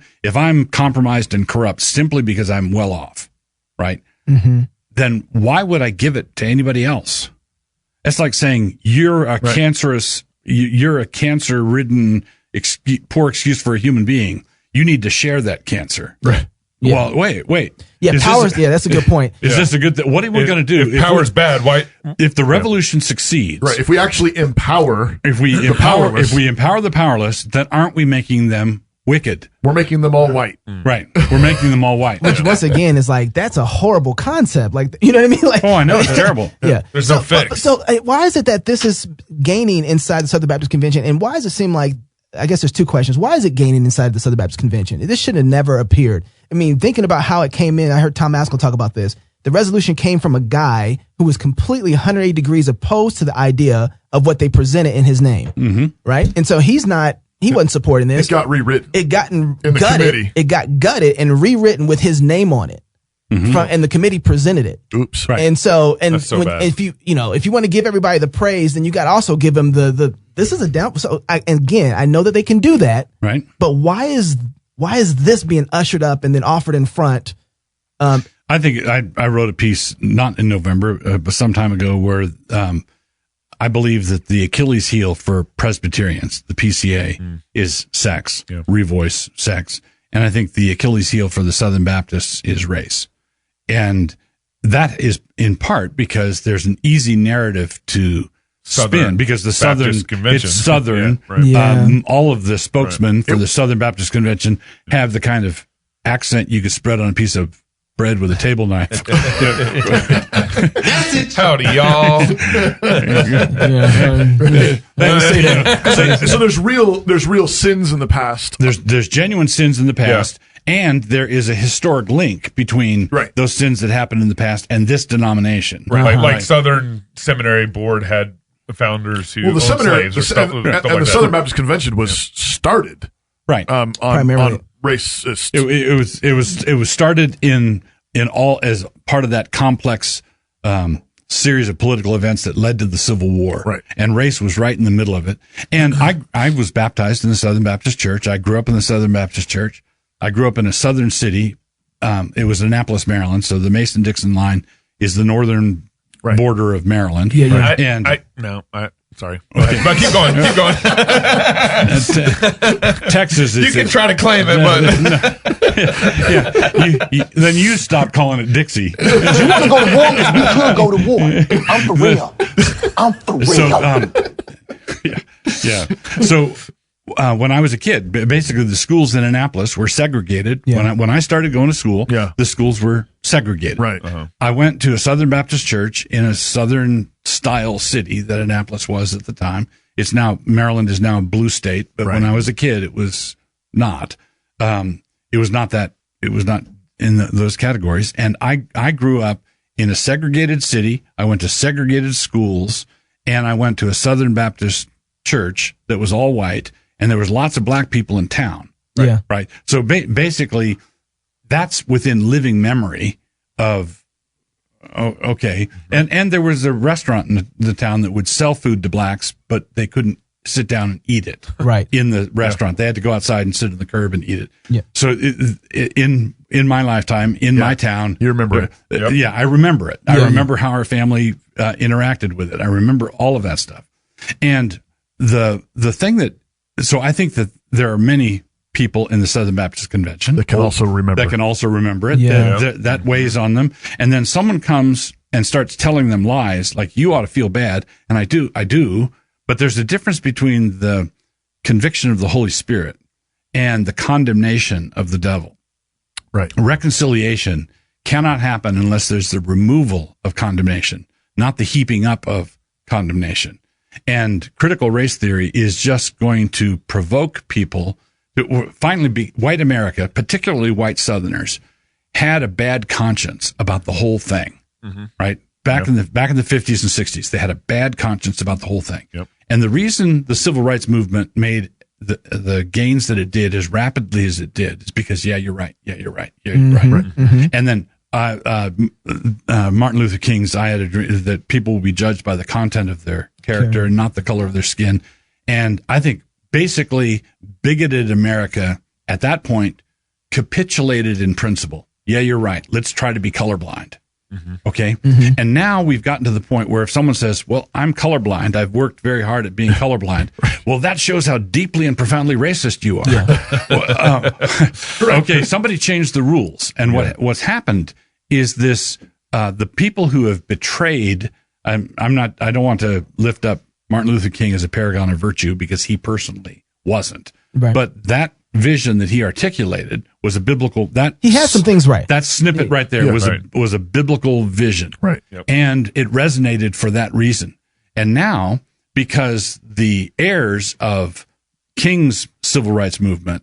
compromised and corrupt simply because I'm well off, right? Mm-hmm. Then why would I give it to anybody else? It's like saying you're a cancerous, you're a cancer-ridden, poor excuse for a human being. You need to share that cancer. Right. Yeah. Well, wait. Yeah, that's a good point. Is this a good thing? What are we going to do? If power's bad, why? If the revolution succeeds, Right. If we actually empower, if we empower the powerless, then aren't we making them wicked? we're making them all white. Right. We're making them all white. Which once again is like, that's a horrible concept. Like, you know what I mean? Like, Oh, I know. It's terrible. Yeah. There's no fix. So why is it that this is gaining inside the Southern Baptist Convention? And why does it seem like, I guess there's two questions. Why is it gaining inside the Southern Baptist Convention? This should have never appeared. I mean, thinking about how it came in, I heard Tom Askell talk about this. The resolution came from a guy who was completely 180 degrees opposed to the idea of what they presented in his name. Right? And so he wasn't supporting this. It got rewritten. It got in the committee. It got gutted and rewritten with his name on it. And the committee presented it. Oops. Right. And so, That's so bad. if you want to give everybody the praise, then you got to also give them this is a down. So again, I know that they can do that, Right. but why is this being ushered up and then offered in front? I think I wrote a piece not in November, but some time ago, where I believe that the Achilles heel for Presbyterians, the PCA, is sex, revoice sex. And I think the Achilles heel for the Southern Baptists is race. And that is in part because there's an easy narrative to spin, because the Southern, Baptist Convention. it's Southern. Yeah, right. Yeah. All of the spokesmen for the Southern Baptist Convention have the kind of accent you could spread on a piece of bread with a table knife. Howdy, y'all. So there's real sins in the past. There's genuine sins in the past, and there is a historic link between those sins that happened in the past and this denomination. Right. Like Southern Seminary Board had founders who Well, the owned seminary slaves or stuff, and stuff the like that. Southern Baptist Convention was started Right. Primarily. on racist. It was started in all as part of that complex series of political events that led to the Civil War. Right. And race was right in the middle of it. And I was baptized in the Southern Baptist Church. I grew up in the Southern Baptist Church. I grew up in a southern city. It was Annapolis, Maryland. So the Mason-Dixon line is the northern border of Maryland. Sorry. Okay. But keep going. Texas is. You can try to claim it, but then you stop calling it Dixie. You want to go to war? Because we could go to war. I'm for real. So, when I was a kid, basically the schools in Annapolis were segregated. Yeah. When I started going to school, Yeah. the schools were segregated. Right. I went to a Southern Baptist church in a Southern style city that Annapolis was at the time. Maryland is now a blue state, but when I was a kid, it was not. It was not in those categories. And I grew up in a segregated city. I went to segregated schools, and I went to a Southern Baptist church that was all white, and there was lots of black people in town. Right. Yeah. Right. So basically, that's within living memory of, okay. And there was a restaurant in the town that would sell food to blacks, but they couldn't sit down and eat it. Right. In the restaurant. They had to go outside and sit on the curb and eat it. Yeah. So in my lifetime, in my town. You remember it. Yep. Yeah, I remember it. I remember how our family interacted with it. I remember all of that stuff. And the thing so I think that there are many people in the Southern Baptist Convention That can also remember it. Yeah. That weighs on them. And then someone comes and starts telling them lies, like, you ought to feel bad. And I do. But there's a difference between the conviction of the Holy Spirit and the condemnation of the devil. Right. Reconciliation cannot happen unless there's the removal of condemnation, not the heaping up of condemnation. And critical race theory is just going to provoke people to finally white America, particularly white Southerners, had a bad conscience about the whole thing, right? Back in the 50s and 60s, they had a bad conscience about the whole thing. Yep. And the reason the civil rights movement made the gains that it did as rapidly as it did is because, you're right. Yeah, you're right. Yeah, you're right. And then Martin Luther King's, I had a dream that people will be judged by the content of their character and not the color of their skin. And I think basically bigoted America at that point capitulated in principle. Yeah, you're right. Let's try to be colorblind. Okay. And now we've gotten to the point where if someone says, well, I'm colorblind, I've worked very hard at being colorblind. Well, that shows how deeply and profoundly racist you are. Okay. Somebody changed the rules. And what's happened is this, the people who have betrayed, I don't want to lift up Martin Luther King as a paragon of virtue because he personally wasn't. Right. But that vision that he articulated was a biblical, he had some things right. That snippet right there was a biblical vision. Right. Yep. And it resonated for that reason. And now, because the heirs of King's civil rights movement,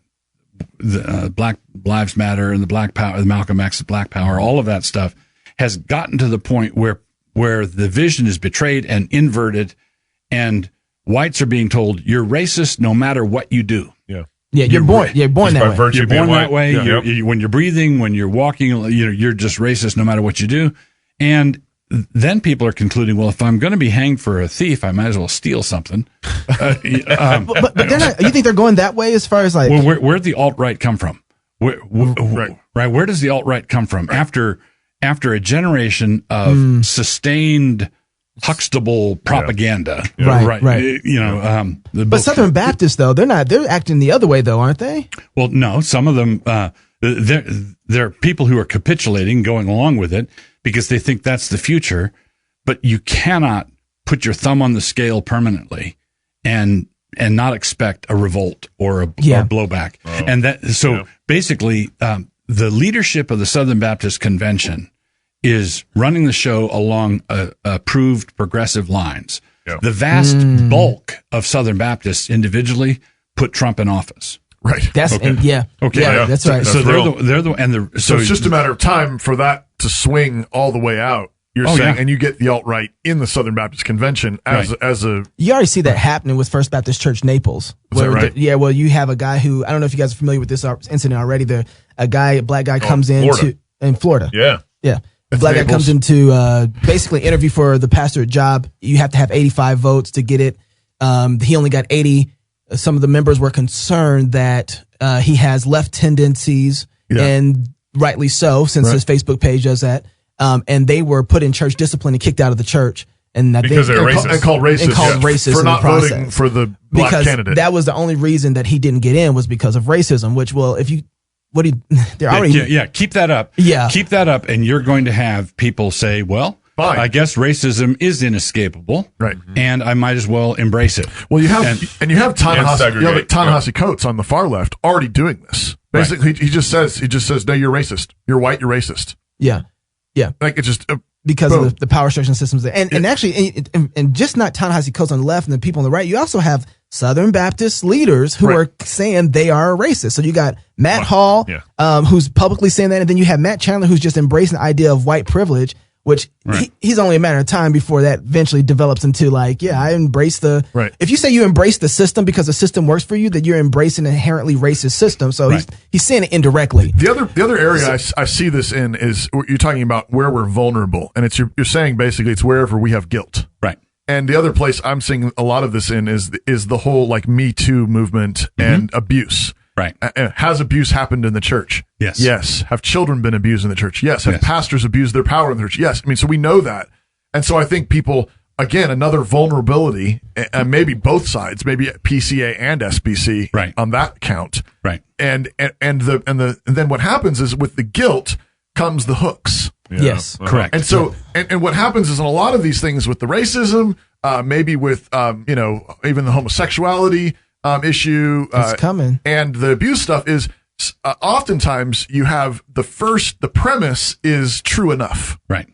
the Black Lives Matter and the Black Power, the Malcolm X, Black Power, all of that stuff has gotten to the point where the vision is betrayed and inverted, and whites are being told you're racist no matter what you do. Yeah. Yeah, you're born that way. You're born that way. Yeah. When you're breathing, when you're walking, you're just racist no matter what you do. And then people are concluding, well, if I'm going to be hanged for a thief, I might as well steal something. But they're not. You think they're going that way as far as like? Well, where'd the alt-right come from? Where does the alt-right come from? After a generation of sustained Huxtable propaganda. Right. But Southern Baptists, though, they're acting the other way, though, aren't they? Well, no, some of them, there are people who are capitulating, going along with it because they think that's the future, but you cannot put your thumb on the scale permanently and not expect a revolt or a blowback. Basically, the leadership of the Southern Baptist Convention is running the show along approved progressive lines. Yeah. The vast bulk of Southern Baptists individually put Trump in office. Right. That's okay. That's right. So so it's just a matter of time for that to swing all the way out. You're saying, and you get the alt-right in the Southern Baptist Convention as a. You already see that happening with First Baptist Church Naples. Is that right? Well, you have a guy who, I don't know if you guys are familiar with this incident already. A black guy comes in Florida. Yeah. A black guy comes into basically interview for the pastorate job. You have to have 85 votes to get it. He only got 80. Some of the members were concerned that he has left tendencies, and rightly so, since his Facebook page does that. And they were put in church discipline and kicked out of the church. And because they're racist. And called racist for not process. voting for the black candidate. That was the only reason that he didn't get in was because of racism, which, well, if you, they're already. Keep that up. Yeah. Keep that up. And you're going to have people say, well, Fine. I guess racism is inescapable. Right. And I might as well embrace it. Well, you have Ta-Nehisi segregate. Coates on the far left already doing this. Basically, he just says, no, you're racist. You're white. You're racist. Yeah. Like it's just because boom. of the power structure systems there. And actually, and just not Ta-Nehisi Coates on the left and the people on the right, you also have Southern Baptist leaders who are saying they are racist. So you got Matt Hall, who's publicly saying that, and then you have Matt Chandler, who's just embracing the idea of white privilege, which he's only a matter of time before that eventually develops into like, I embrace the. Right. If you say you embrace the system because the system works for you, then you're embracing an inherently racist system. So he's saying it indirectly. The other area I see this in is you're talking about where we're vulnerable, and you're saying basically it's wherever we have guilt. Right. And the other place I'm seeing a lot of this in is the whole like Me Too movement and abuse. Right. Has abuse happened in the church? Yes. Yes. Have children been abused in the church? Yes. Have pastors abused their power in the church? Yes. I mean, so we know that. And so I think people, again, another vulnerability, and maybe both sides, maybe PCA and SBC on that count. Right. And then what happens is with the guilt comes the hooks. Yeah. Yes. Correct. And so, and what happens is in a lot of these things with the racism, maybe with, even the homosexuality, issue, It's coming. and the abuse stuff is, oftentimes you have the premise is true enough. Right.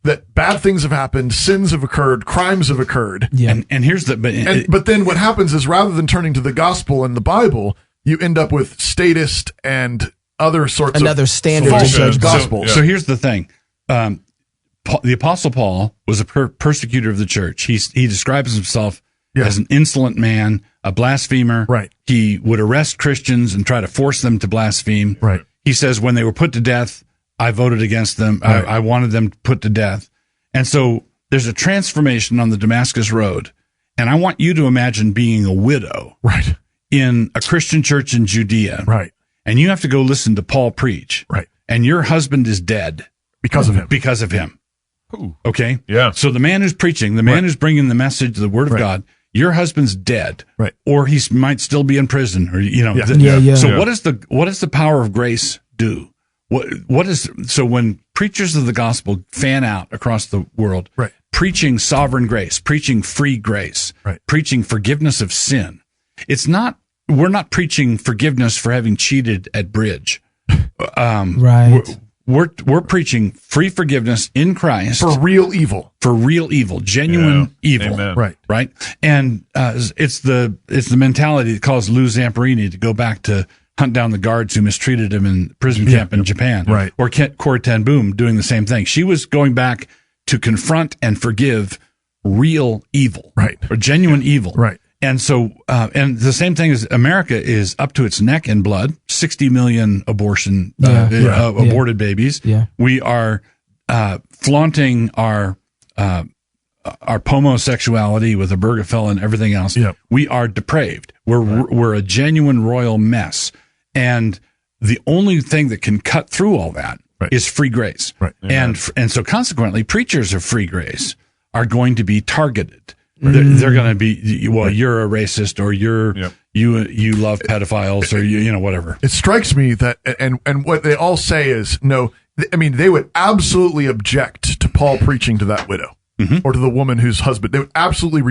That bad things have happened, sins have occurred, crimes have occurred. Yeah. And here's But then what happens is rather than turning to the gospel and the Bible, you end up with statist and other sorts Another of standard false to judge gospels. So here's the thing. The Apostle Paul was a persecutor of the church. He describes himself as an insolent man, a blasphemer. Right. He would arrest Christians and try to force them to blaspheme. Right. He says when they were put to death, I voted against them. Right. I wanted them put to death. And so there's a transformation on the Damascus Road. And I want you to imagine being a widow in a Christian church in Judea. Right. And you have to go listen to Paul preach. Right. And your husband is dead. Because of him. Because of him. Ooh. Okay? Yeah. So the man who's preaching, the man who's bringing the message, the word of God, your husband's dead. Right. Or he might still be in prison, or, So what does the power of grace do? So when preachers of the gospel fan out across the world, preaching sovereign grace, preaching free grace, preaching forgiveness of sin, we're not preaching forgiveness for having cheated at bridge. We're preaching free forgiveness in Christ for real evil, genuine evil. Amen. Right. And it's the mentality that caused Lou Zamperini to go back to hunt down the guards who mistreated him in prison camp in Japan. Right. Or Corrie ten Boom doing the same thing. She was going back to confront and forgive real evil. Right. Or genuine evil. Right. And so, and the same thing is America is up to its neck in blood, 60 million aborted babies. Yeah. We are, flaunting our homosexuality with Obergefell and everything else. Yep. We are depraved. We're a genuine royal mess. And the only thing that can cut through all that is free grace. Right. And so consequently, preachers of free grace are going to be targeted. They're going to be, you're a racist, or you love pedophiles, or whatever. It strikes me that, and what they all say is, no, I mean, they would absolutely object to Paul preaching to that widow. Or to the woman whose husband, they would absolutely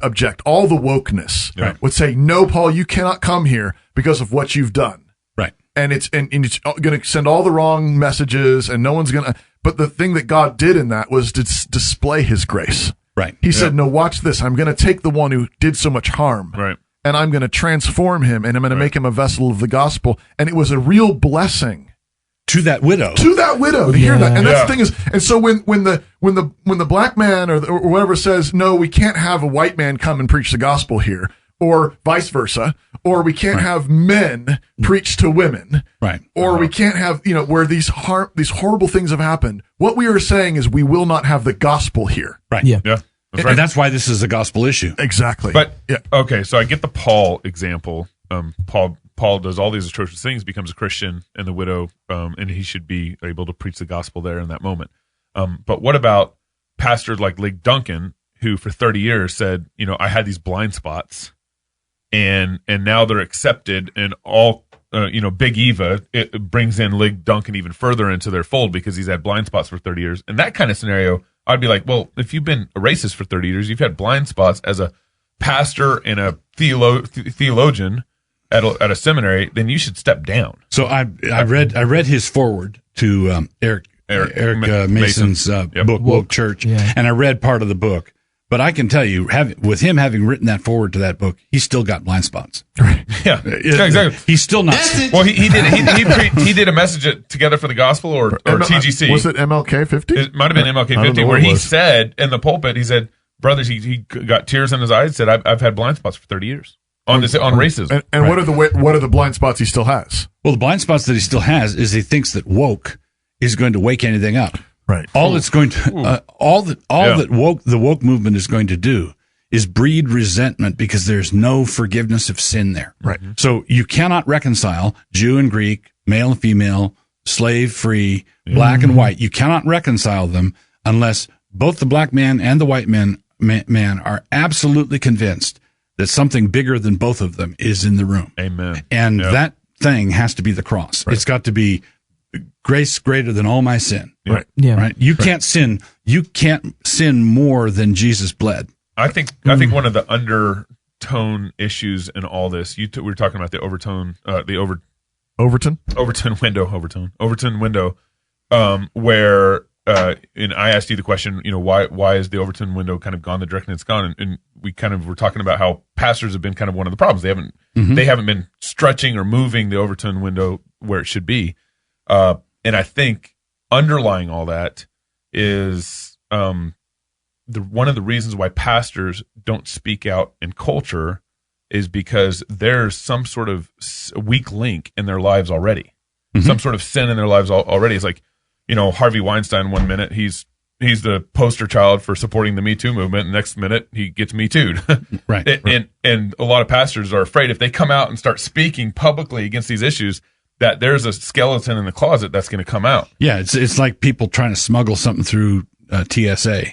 object. All the wokeness would say, no, Paul, you cannot come here because of what you've done. Right. And it's going to send all the wrong messages, and no one's going to, but the thing that God did in that was to display his grace. Right. He said, no, watch this. I'm going to take the one who did so much harm. Right. And I'm going to transform him, and I'm going to make him a vessel of the gospel. And it was a real blessing to that widow to hear that. And that's the thing is, and so when the black man or whatever says, no, we can't have a white man come and preach the gospel here, or vice versa, or we can't have men preach to women, or we can't have, where these horrible things have happened. What we are saying is we will not have the gospel here. Right. Yeah. That's right. And that's why this is a gospel issue. Exactly. But okay, so I get the Paul example. Paul does all these atrocious things, becomes a Christian, and the widow, and he should be able to preach the gospel there in that moment. But what about pastors like Lig Duncan, who for 30 years said, I had these blind spots, and now they're accepted, and all Big Eva, it brings in Lig Duncan even further into their fold because he's had blind spots for 30 years. In that kind of scenario, I'd be like, well, if you've been a racist for 30 years, you've had blind spots as a pastor and a theologian at a seminary, then you should step down. So I read his foreword to Eric Mason's book, Woke Church, and I read part of the book. But I can tell you, with him having written that forward to that book, he's still got blind spots. Yeah, exactly. He's still not. Well, he did a message Together for the Gospel or TGC. Was it MLK 50? It might have been MLK 50, where he said in the pulpit, he said, brothers, he got tears in his eyes, said, I've had blind spots for 30 years on racism. And right. what are the blind spots he still has? Well, the blind spots that he still has is he thinks that woke is going to wake anything up. Right. All it's going to, the woke movement is going to do is breed resentment because there's no forgiveness of sin there. Right. So you cannot reconcile Jew and Greek, male and female, slave free, black and white. You cannot reconcile them unless both the black man and the white man are absolutely convinced that something bigger than both of them is in the room. Amen. And that thing has to be the cross. Right. It's got to be grace greater than all my sin. Right. Yeah. Right. You can't sin. You can't sin more than Jesus bled. I think one of the undertone issues in all this, we were talking about the Overton window, where and I asked you the question, why is the Overton window kind of gone the direction it's gone, and we kind of were talking about how pastors have been kind of one of the problems. They haven't been stretching or moving the Overton window where it should be. And I think underlying all that is one of the reasons why pastors don't speak out in culture is because there's some sort of weak link in their lives already, some sort of sin in their lives already. It's like, Harvey Weinstein, 1 minute he's the poster child for supporting the Me Too movement, and next minute he gets Me Too'd. Right. And a lot of pastors are afraid if they come out and start speaking publicly against these issues, that there's a skeleton in the closet that's going to come out. Yeah, it's like people trying to smuggle something through TSA.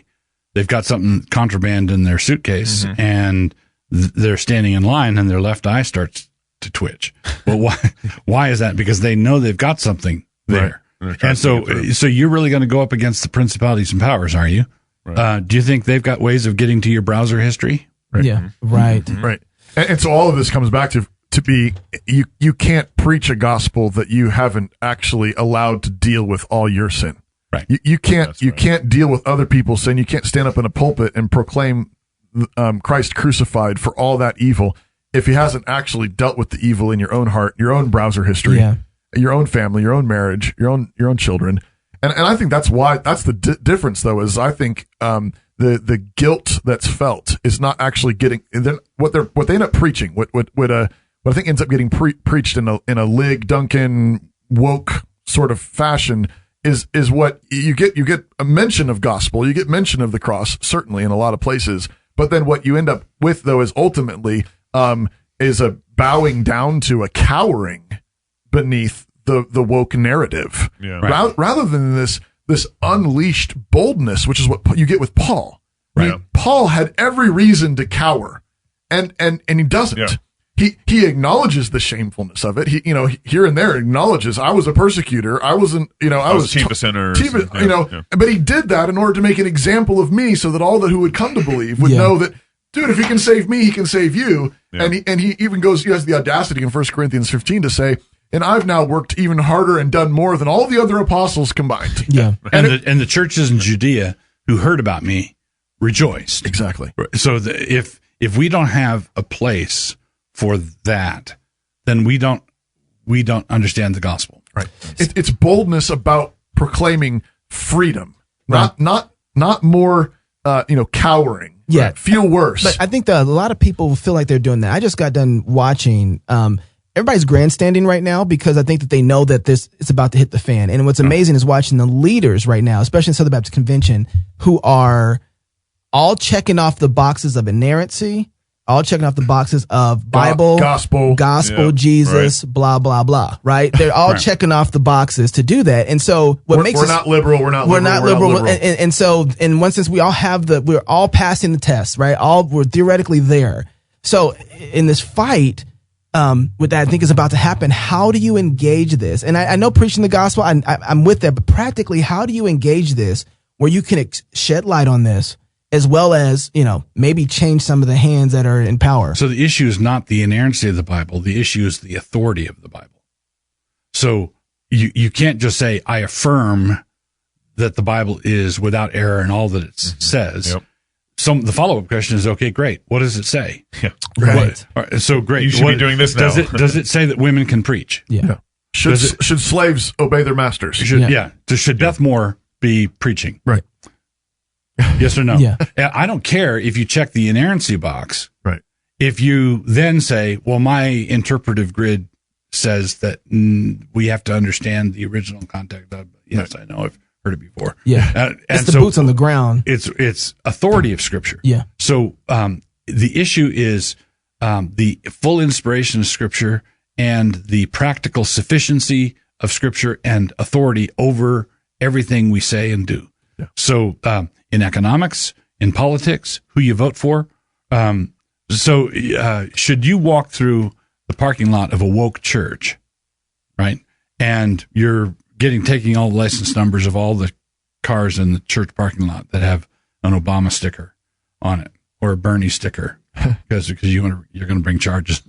They've got something contraband in their suitcase, and they're standing in line, and their left eye starts to twitch. Well, why is that? Because they know they've got something there. Right. And so you're really going to go up against the principalities and powers, are you? Right. Do you think they've got ways of getting to your browser history? Right. Yeah, right. Right. And so all of this comes back to be, you can't preach a gospel that you haven't actually allowed to deal with all your sin. Right. You can't deal with other people's sin. You can't stand up in a pulpit and proclaim Christ crucified for all that evil if he hasn't actually dealt with the evil in your own heart, your own browser history, your own family, your own marriage, your own children. And I think that's the difference, though, is I think the guilt that's felt is not actually getting, and then what they end up preaching, what I think ends up getting preached in a Lig Duncan woke sort of fashion is what you get a mention of gospel, you get mention of the cross, certainly in a lot of places, but then what you end up with, though, is ultimately is a bowing down to, a cowering beneath the woke narrative, rather than this unleashed boldness, which is what you get with Paul. Right. I mean, Paul had every reason to cower, and he doesn't. Yeah. He acknowledges the shamefulness of it. He, here and there acknowledges, I was a persecutor. I wasn't, I was chief of sinners. But he did that in order to make an example of me, so that all that who would come to believe would know that, dude, if he can save me, he can save you. Yeah. And he even he has the audacity in 1 Corinthians 15 to say, and I've now worked even harder and done more than all the other apostles combined. Yeah. And the churches in Judea who heard about me rejoiced. Exactly. So if we don't have a place for that, then we don't understand the gospel. Right. It's boldness about proclaiming freedom, not more, cowering. Yeah. Feel worse. But I think a lot of people feel like they're doing that. I just got done watching, everybody's grandstanding right now because I think that they know that it's about to hit the fan. And what's amazing is watching the leaders right now, especially in Southern Baptist Convention, who are all checking off the boxes of inerrancy, all checking off the boxes of Bible, gospel, Jesus, blah, blah, blah, right? They're all checking off the boxes to do that. And so we're not liberal. We're not liberal. And so in one sense, we're all passing the test, right? We're theoretically there. So in this fight, with that I think is about to happen. How do you engage this? And I know preaching the gospel, I'm with that, but practically, how do you engage this where you can shed light on this as well as, maybe change some of the hands that are in power? So the issue is not the inerrancy of the Bible. The issue is the authority of the Bible. So you can't just say, I affirm that the Bible is without error in all that it says. Yep. The follow-up question is, okay, great. What does it say? Yeah. Right. So great. You should be doing this now. Does it say that women can preach? Yeah. Should slaves obey their masters? Should Beth Moore be preaching? Right. Yes or no? Yeah. I don't care if you check the inerrancy box. Right. If you then say, well, my interpretive grid says that we have to understand the original context of, yes, I know, I've heard it before. Yeah. And it's the boots on the ground. It's authority of Scripture. Yeah. So the issue is the full inspiration of Scripture and the practical sufficiency of Scripture and authority over everything we say and do. Yeah. So in economics, in politics, who you vote for. Should you walk through the parking lot of a woke church, right, and you're taking all the license numbers of all the cars in the church parking lot that have an Obama sticker on it or a Bernie sticker, because you're going to bring charges.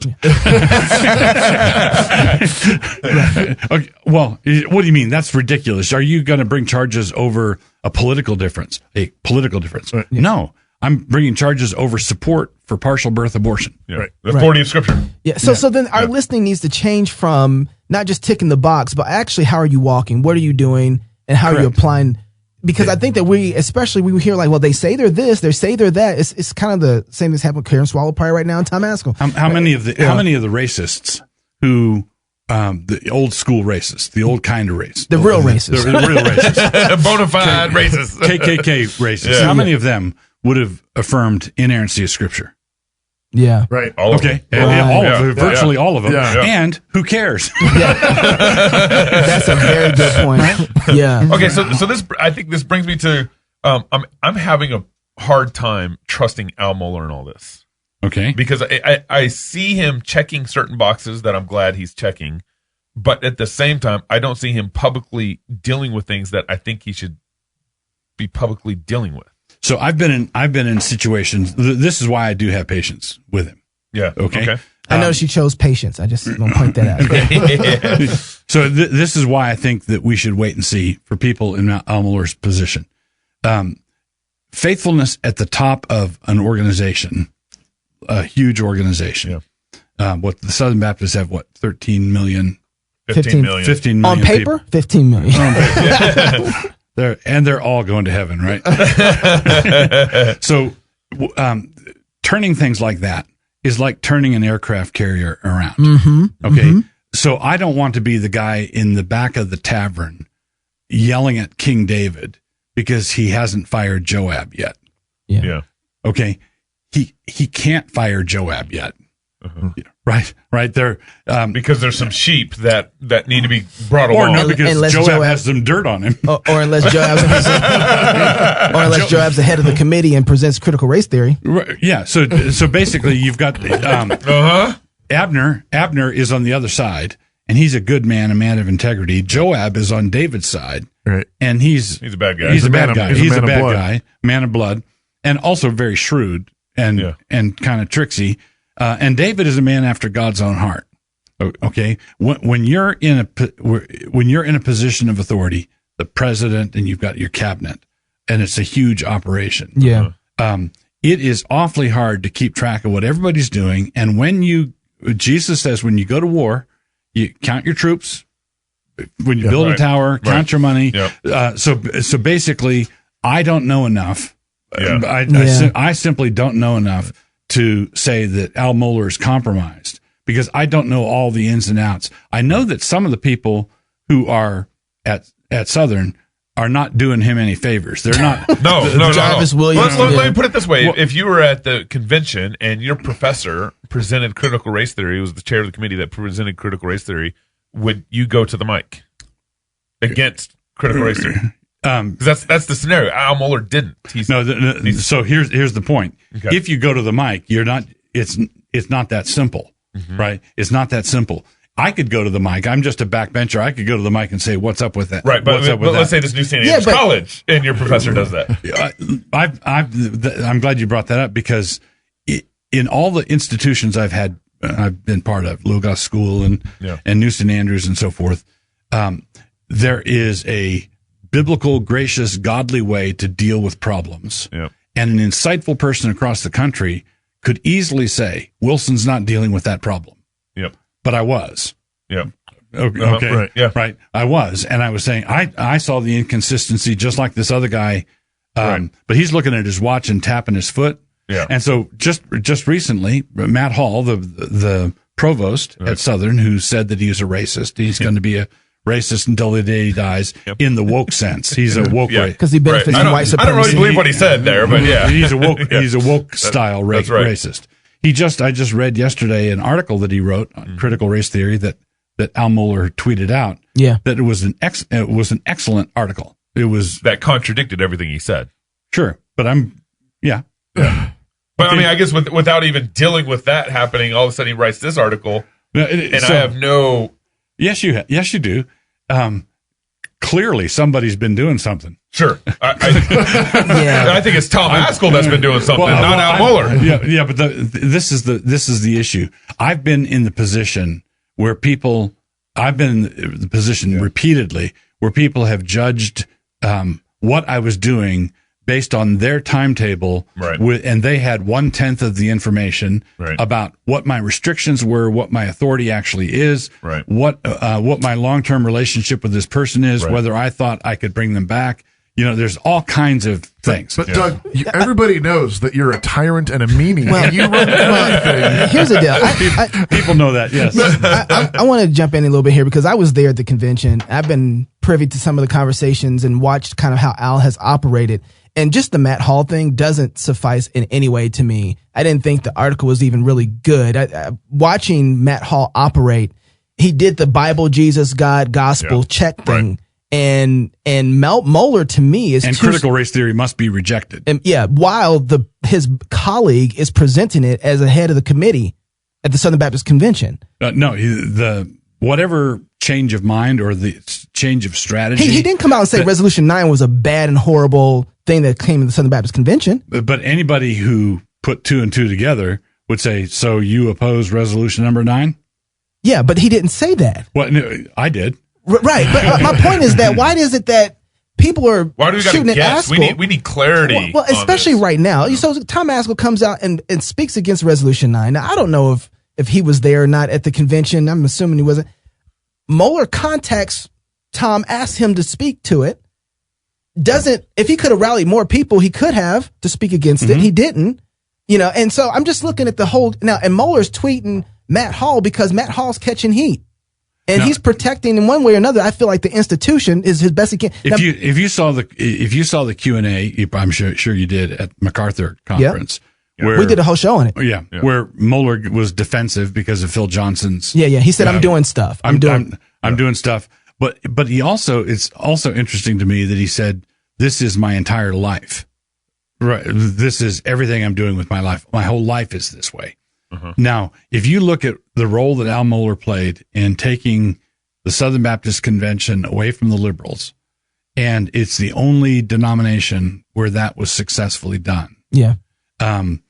Okay, well, what do you mean? That's ridiculous. Are you going to bring charges over a political difference? Right. No, I'm bringing charges over support for partial birth abortion. Yeah. Right. The authority of Scripture. Yeah. So then our listening needs to change from not just ticking the box, but actually, how are you walking? What are you doing? And how are you applying? Because I think that we hear like, well, they say they're this, they say they're that. It's kind of the same that's happening with Karen Swallow Pie right now in Tom Haskell. How many of the racists who, the old school racists, the old kind of racists, the real racists, the real racists, bona fide racists, KKK racists, how many of them would have affirmed inerrancy of Scripture? Yeah. Right. All of them. Virtually all of them. Yeah. And who cares? That's a very good point. Yeah. Okay, so this, I think this brings me to I'm having a hard time trusting Al Mohler in all this. Okay. Because I see him checking certain boxes that I'm glad he's checking, but at the same time, I don't see him publicly dealing with things that I think he should be publicly dealing with. So I've been in situations. This is why I do have patience with him. Yeah. Okay. I know she chose patience. I just want to point that out. So this is why I think that we should wait and see for people in Al Mohler's position. Faithfulness at the top of an organization, a huge organization. Yeah. What the Southern Baptists have, 13 million? 15 million. 15 million on paper, people. 15 million. They're all going to heaven, right? So, turning things like that is like turning an aircraft carrier around. Mm-hmm. Okay. Mm-hmm. So I don't want to be the guy in the back of the tavern yelling at King David because he hasn't fired Joab yet. Yeah. Okay. He can't fire Joab yet. Uh-huh. Right there. Because there's some sheep that need to be brought Or along. no, because Unless Joab Joab has some dirt on him. or unless Joab's the head of the committee and presents critical race theory. Right, yeah. So basically you've got, Abner is on the other side, and he's a good man, a man of integrity. Joab is on David's side, Right. and he's a bad guy. He's a bad guy. He's a bad blood. guy, man of blood, and also very shrewd and kind of tricksy. And David is a man after God's own heart. Okay, when you're in a position of authority, the president, and you've got your cabinet, and it's a huge operation. Yeah. It is awfully hard to keep track of what everybody's doing. And Jesus says, when you go to war, you count your troops. When you build a tower, count your money. Yep. So basically, I don't know enough. Yeah. I simply don't know enough to say that Al Mohler is compromised because I don't know all the ins and outs. I know that some of the people who are at Southern are not doing him any favors. They're not. No. Jarvis Williams. Let me put it this way. If you were at the convention and your professor presented critical race theory, was the chair of the committee that presented critical race theory, would you go to the mic against critical race theory? That's the scenario. Al Mohler didn't. So here's the point. Okay. If you go to the mic, you're not. It's not that simple. right? It's not that simple. I could go to the mic. I'm just a backbencher. I could go to the mic and say, "What's up with that?" Right, but let's say this new St. Andrews College, and your professor does that. I'm glad you brought that up because in all the institutions I've been part of, Logos School and New St. Andrews and so forth, there is a biblical, gracious, godly way to deal with problems. Yep. And an insightful person across the country could easily say, Wilson's not dealing with that problem. Yep. But I was. Yep. Okay. Right. Yeah. Right. I was. And I was saying, I saw the inconsistency just like this other guy. But he's looking at his watch and tapping his foot. Yeah. And so just recently, Matt Hall, the provost at Southern, who said that he was a racist, he's going to be a racist until the day he dies in the woke sense. He's a woke because he benefits from white supremacy. I don't really believe what he said there, but yeah, he's a woke. He's a woke style racist. I just read yesterday an article that he wrote on critical race theory that Al Mohler tweeted out. Yeah, that it was an excellent article. It was that contradicted everything he said. Sure, but But I mean, I guess without even dealing with that happening, all of a sudden he writes this article, I have no. Yes, you do. Clearly, somebody's been doing something. Sure, I think it's Tom Askell that's been doing something, not Al Mohler. Yeah, but this is the issue. I've been in the position where repeatedly where people have judged what I was doing based on their timetable, and they had 1/10 of the information about what my restrictions were, what my authority actually is, what my long-term relationship with this person is, whether I thought I could bring them back. There's all kinds of things. But Doug, everybody knows that you're a tyrant and a meanie. Well, you run everything. Here's the deal. People know that, yes. I want to jump in a little bit here because I was there at the convention. I've been privy to some of the conversations and watched kind of how Al has operated. And just the Matt Hall thing doesn't suffice in any way to me. I didn't think the article was even really good. Watching Matt Hall operate, he did the Bible, Jesus, God, gospel check thing. And Mohler to me is critical race theory must be rejected. While his colleague is presenting it as a head of the committee at the Southern Baptist Convention. Whatever change of mind or the change of strategy. He didn't come out and say Resolution 9 was a bad and horrible thing that came to the Southern Baptist Convention. But anybody who put 2 and 2 together would say, so you oppose Resolution number 9? Yeah, but he didn't say that. Well, no, I did. Right, but my point is that why is it that people are shooting at Askell? We need clarity. Well, especially right now. So Tom Askell comes out and speaks against Resolution 9. Now, I don't know if he was there or not at the convention. I'm assuming he wasn't. Mohler contacts Tom, asks him to speak to it. If he could have rallied more people, he could have to speak against it. He didn't, and so I'm just looking at the whole now, and Mohler's tweeting Matt Hall because Matt Hall's catching heat. And he's protecting in one way or another. I feel like the institution is his best he can. If you saw the Q&A, I'm sure you did at MacArthur conference. Yeah. Where we did a whole show on it. Yeah. Where Mohler was defensive because of Phil Johnson's. Yeah. He said, I'm doing stuff. I'm doing stuff. But it's also interesting to me that he said, this is my entire life. Right. This is everything I'm doing with my life. My whole life is this way. Now, if you look at the role that Al Mohler played in taking the Southern Baptist Convention away from the liberals, and it's the only denomination where that was successfully done. Yeah. I'm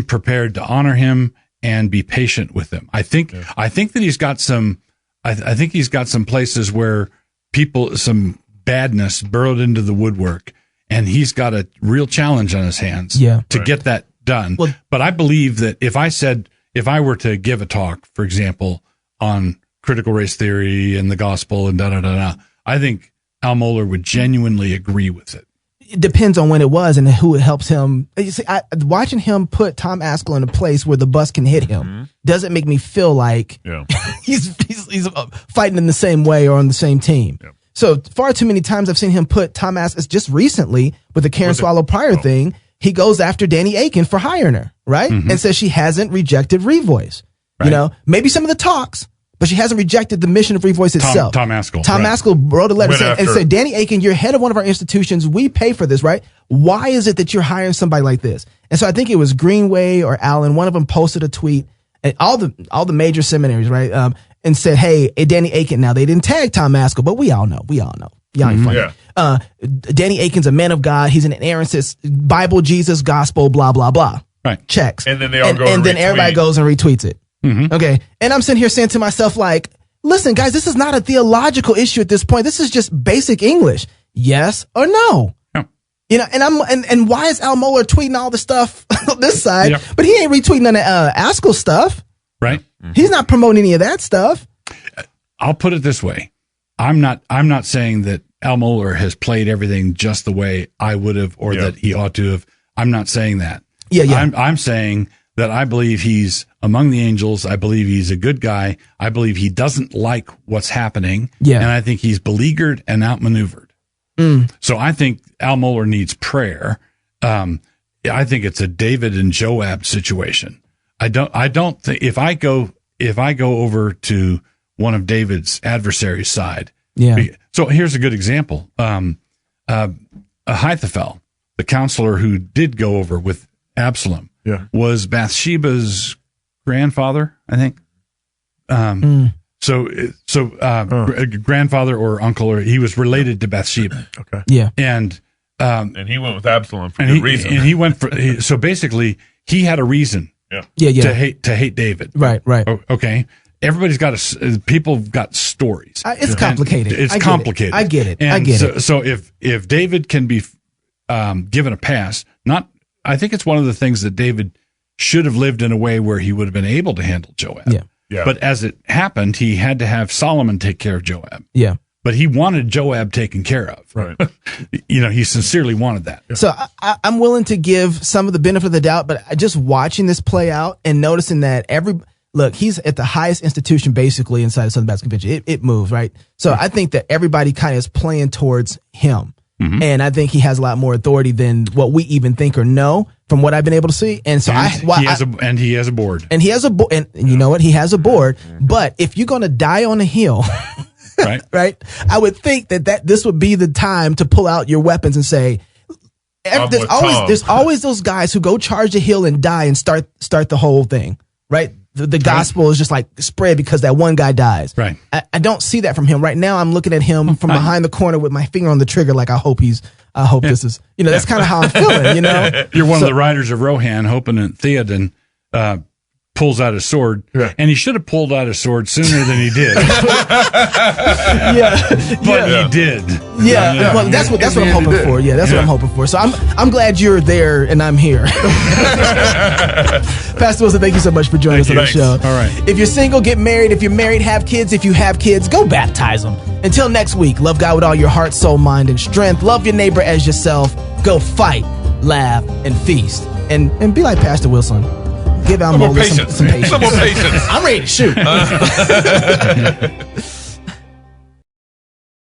prepared to honor him and be patient with him. I think that he's got some, I think he's got some places where some badness burrowed into the woodwork, and he's got a real challenge on his hands to get that done. Well, but I believe that if I were to give a talk, for example, on critical race theory and the gospel and I think Al Mohler would genuinely agree with it. It depends on when it was and who it helps him. You see, watching him put Tom Askell in a place where the bus can hit him doesn't make me feel like he's fighting in the same way or on the same team. Yeah. So far too many times I've seen him put Tom Askell, just recently with the Karen Swallow Pryor thing, he goes after Danny Aiken for hiring her, right? And says she hasn't rejected Revoice. Right. Maybe some of the talks, but she hasn't rejected the mission of Revoice itself. Tom Askell. Askell wrote a letter and said, Danny Aiken, you're head of one of our institutions. We pay for this, right? Why is it that you're hiring somebody like this? And so I think it was Greenway or Allen. One of them posted a tweet and all the major seminaries, right? And said, hey, Danny Aiken. Now they didn't tag Tom Maskell, but we all know. Y'all ain't funny. Yeah. Danny Aiken's a man of God. He's an inerrantist, Bible, Jesus, gospel, blah blah blah. Right. Checks. And then they all go and then retweet. everybody goes and retweets it. Okay. And I'm sitting here saying to myself, like, listen, guys, this is not a theological issue at this point. This is just basic English. Yes or no? Yeah. You know, and why is Al Mohler tweeting all the stuff on this side, Yeah. but he ain't retweeting none of Askell stuff. Right. He's not promoting any of that stuff. I'll put it this way. I'm not saying that Al Mohler has played everything just the way I would have or that he ought to have. I'm not saying that. Yeah. I'm saying that I believe he's among the angels. I believe he's a good guy. I believe he doesn't like what's happening. Yeah. And I think he's beleaguered and outmaneuvered. So I think Al Mohler needs prayer. I think it's a David and Joab situation. I don't think if I go over to one of David's adversaries' side. Yeah. So here's a good example. Ahithophel, the counselor who did go over with Absalom, was Bathsheba's grandfather, I think. So grandfather or uncle, or he was related to Bathsheba. Okay. Yeah. And he went with Absalom for good reason. And he went for, so basically he had a reason to hate David. Right. Okay. Everybody's got people have got stories. It's complicated. It's complicated. I get it. And so if David can be given a pass, I think it's one of the things that David should have lived in a way where he would have been able to handle Joab. Yeah. But as it happened, he had to have Solomon take care of Joab. Yeah. But he wanted Joab taken care of. Right. He sincerely wanted that. So I'm willing to give some of the benefit of the doubt, but just watching this play out and noticing that look, he's at the highest institution basically inside the Southern Baptist Convention. It moves, right? So I think that everybody kind of is playing towards him. And I think he has a lot more authority than what we even think or know from what I've been able to see. And so he has a board. And he has a board. And you know what? He has a board. But if you're going to die on a hill, right? I would think that this would be the time to pull out your weapons and say, there's always those guys who go charge a hill and die and start the whole thing, right? The gospel is just like spread because that one guy dies. Right. I don't see that from him right now. I'm looking at him from behind the corner with my finger on the trigger. Like I hope this is, that's kind of how I'm feeling, You're one of the riders of Rohan hoping that Theoden, pulls out his sword, and he should have pulled out his sword sooner than he did. But he did. Yeah. Well, that's what I'm hoping for. Yeah, that's what I'm hoping for. So I'm glad you're there and I'm here. Pastor Wilson, thank you so much for joining us on the show. All right. If you're single, get married. If you're married, have kids. If you have kids, go baptize them. Until next week, love God with all your heart, soul, mind, and strength. Love your neighbor as yourself. Go fight, laugh, and feast. And be like Pastor Wilson. Give Al Mohler some patience. Some more patience. I'm ready to shoot.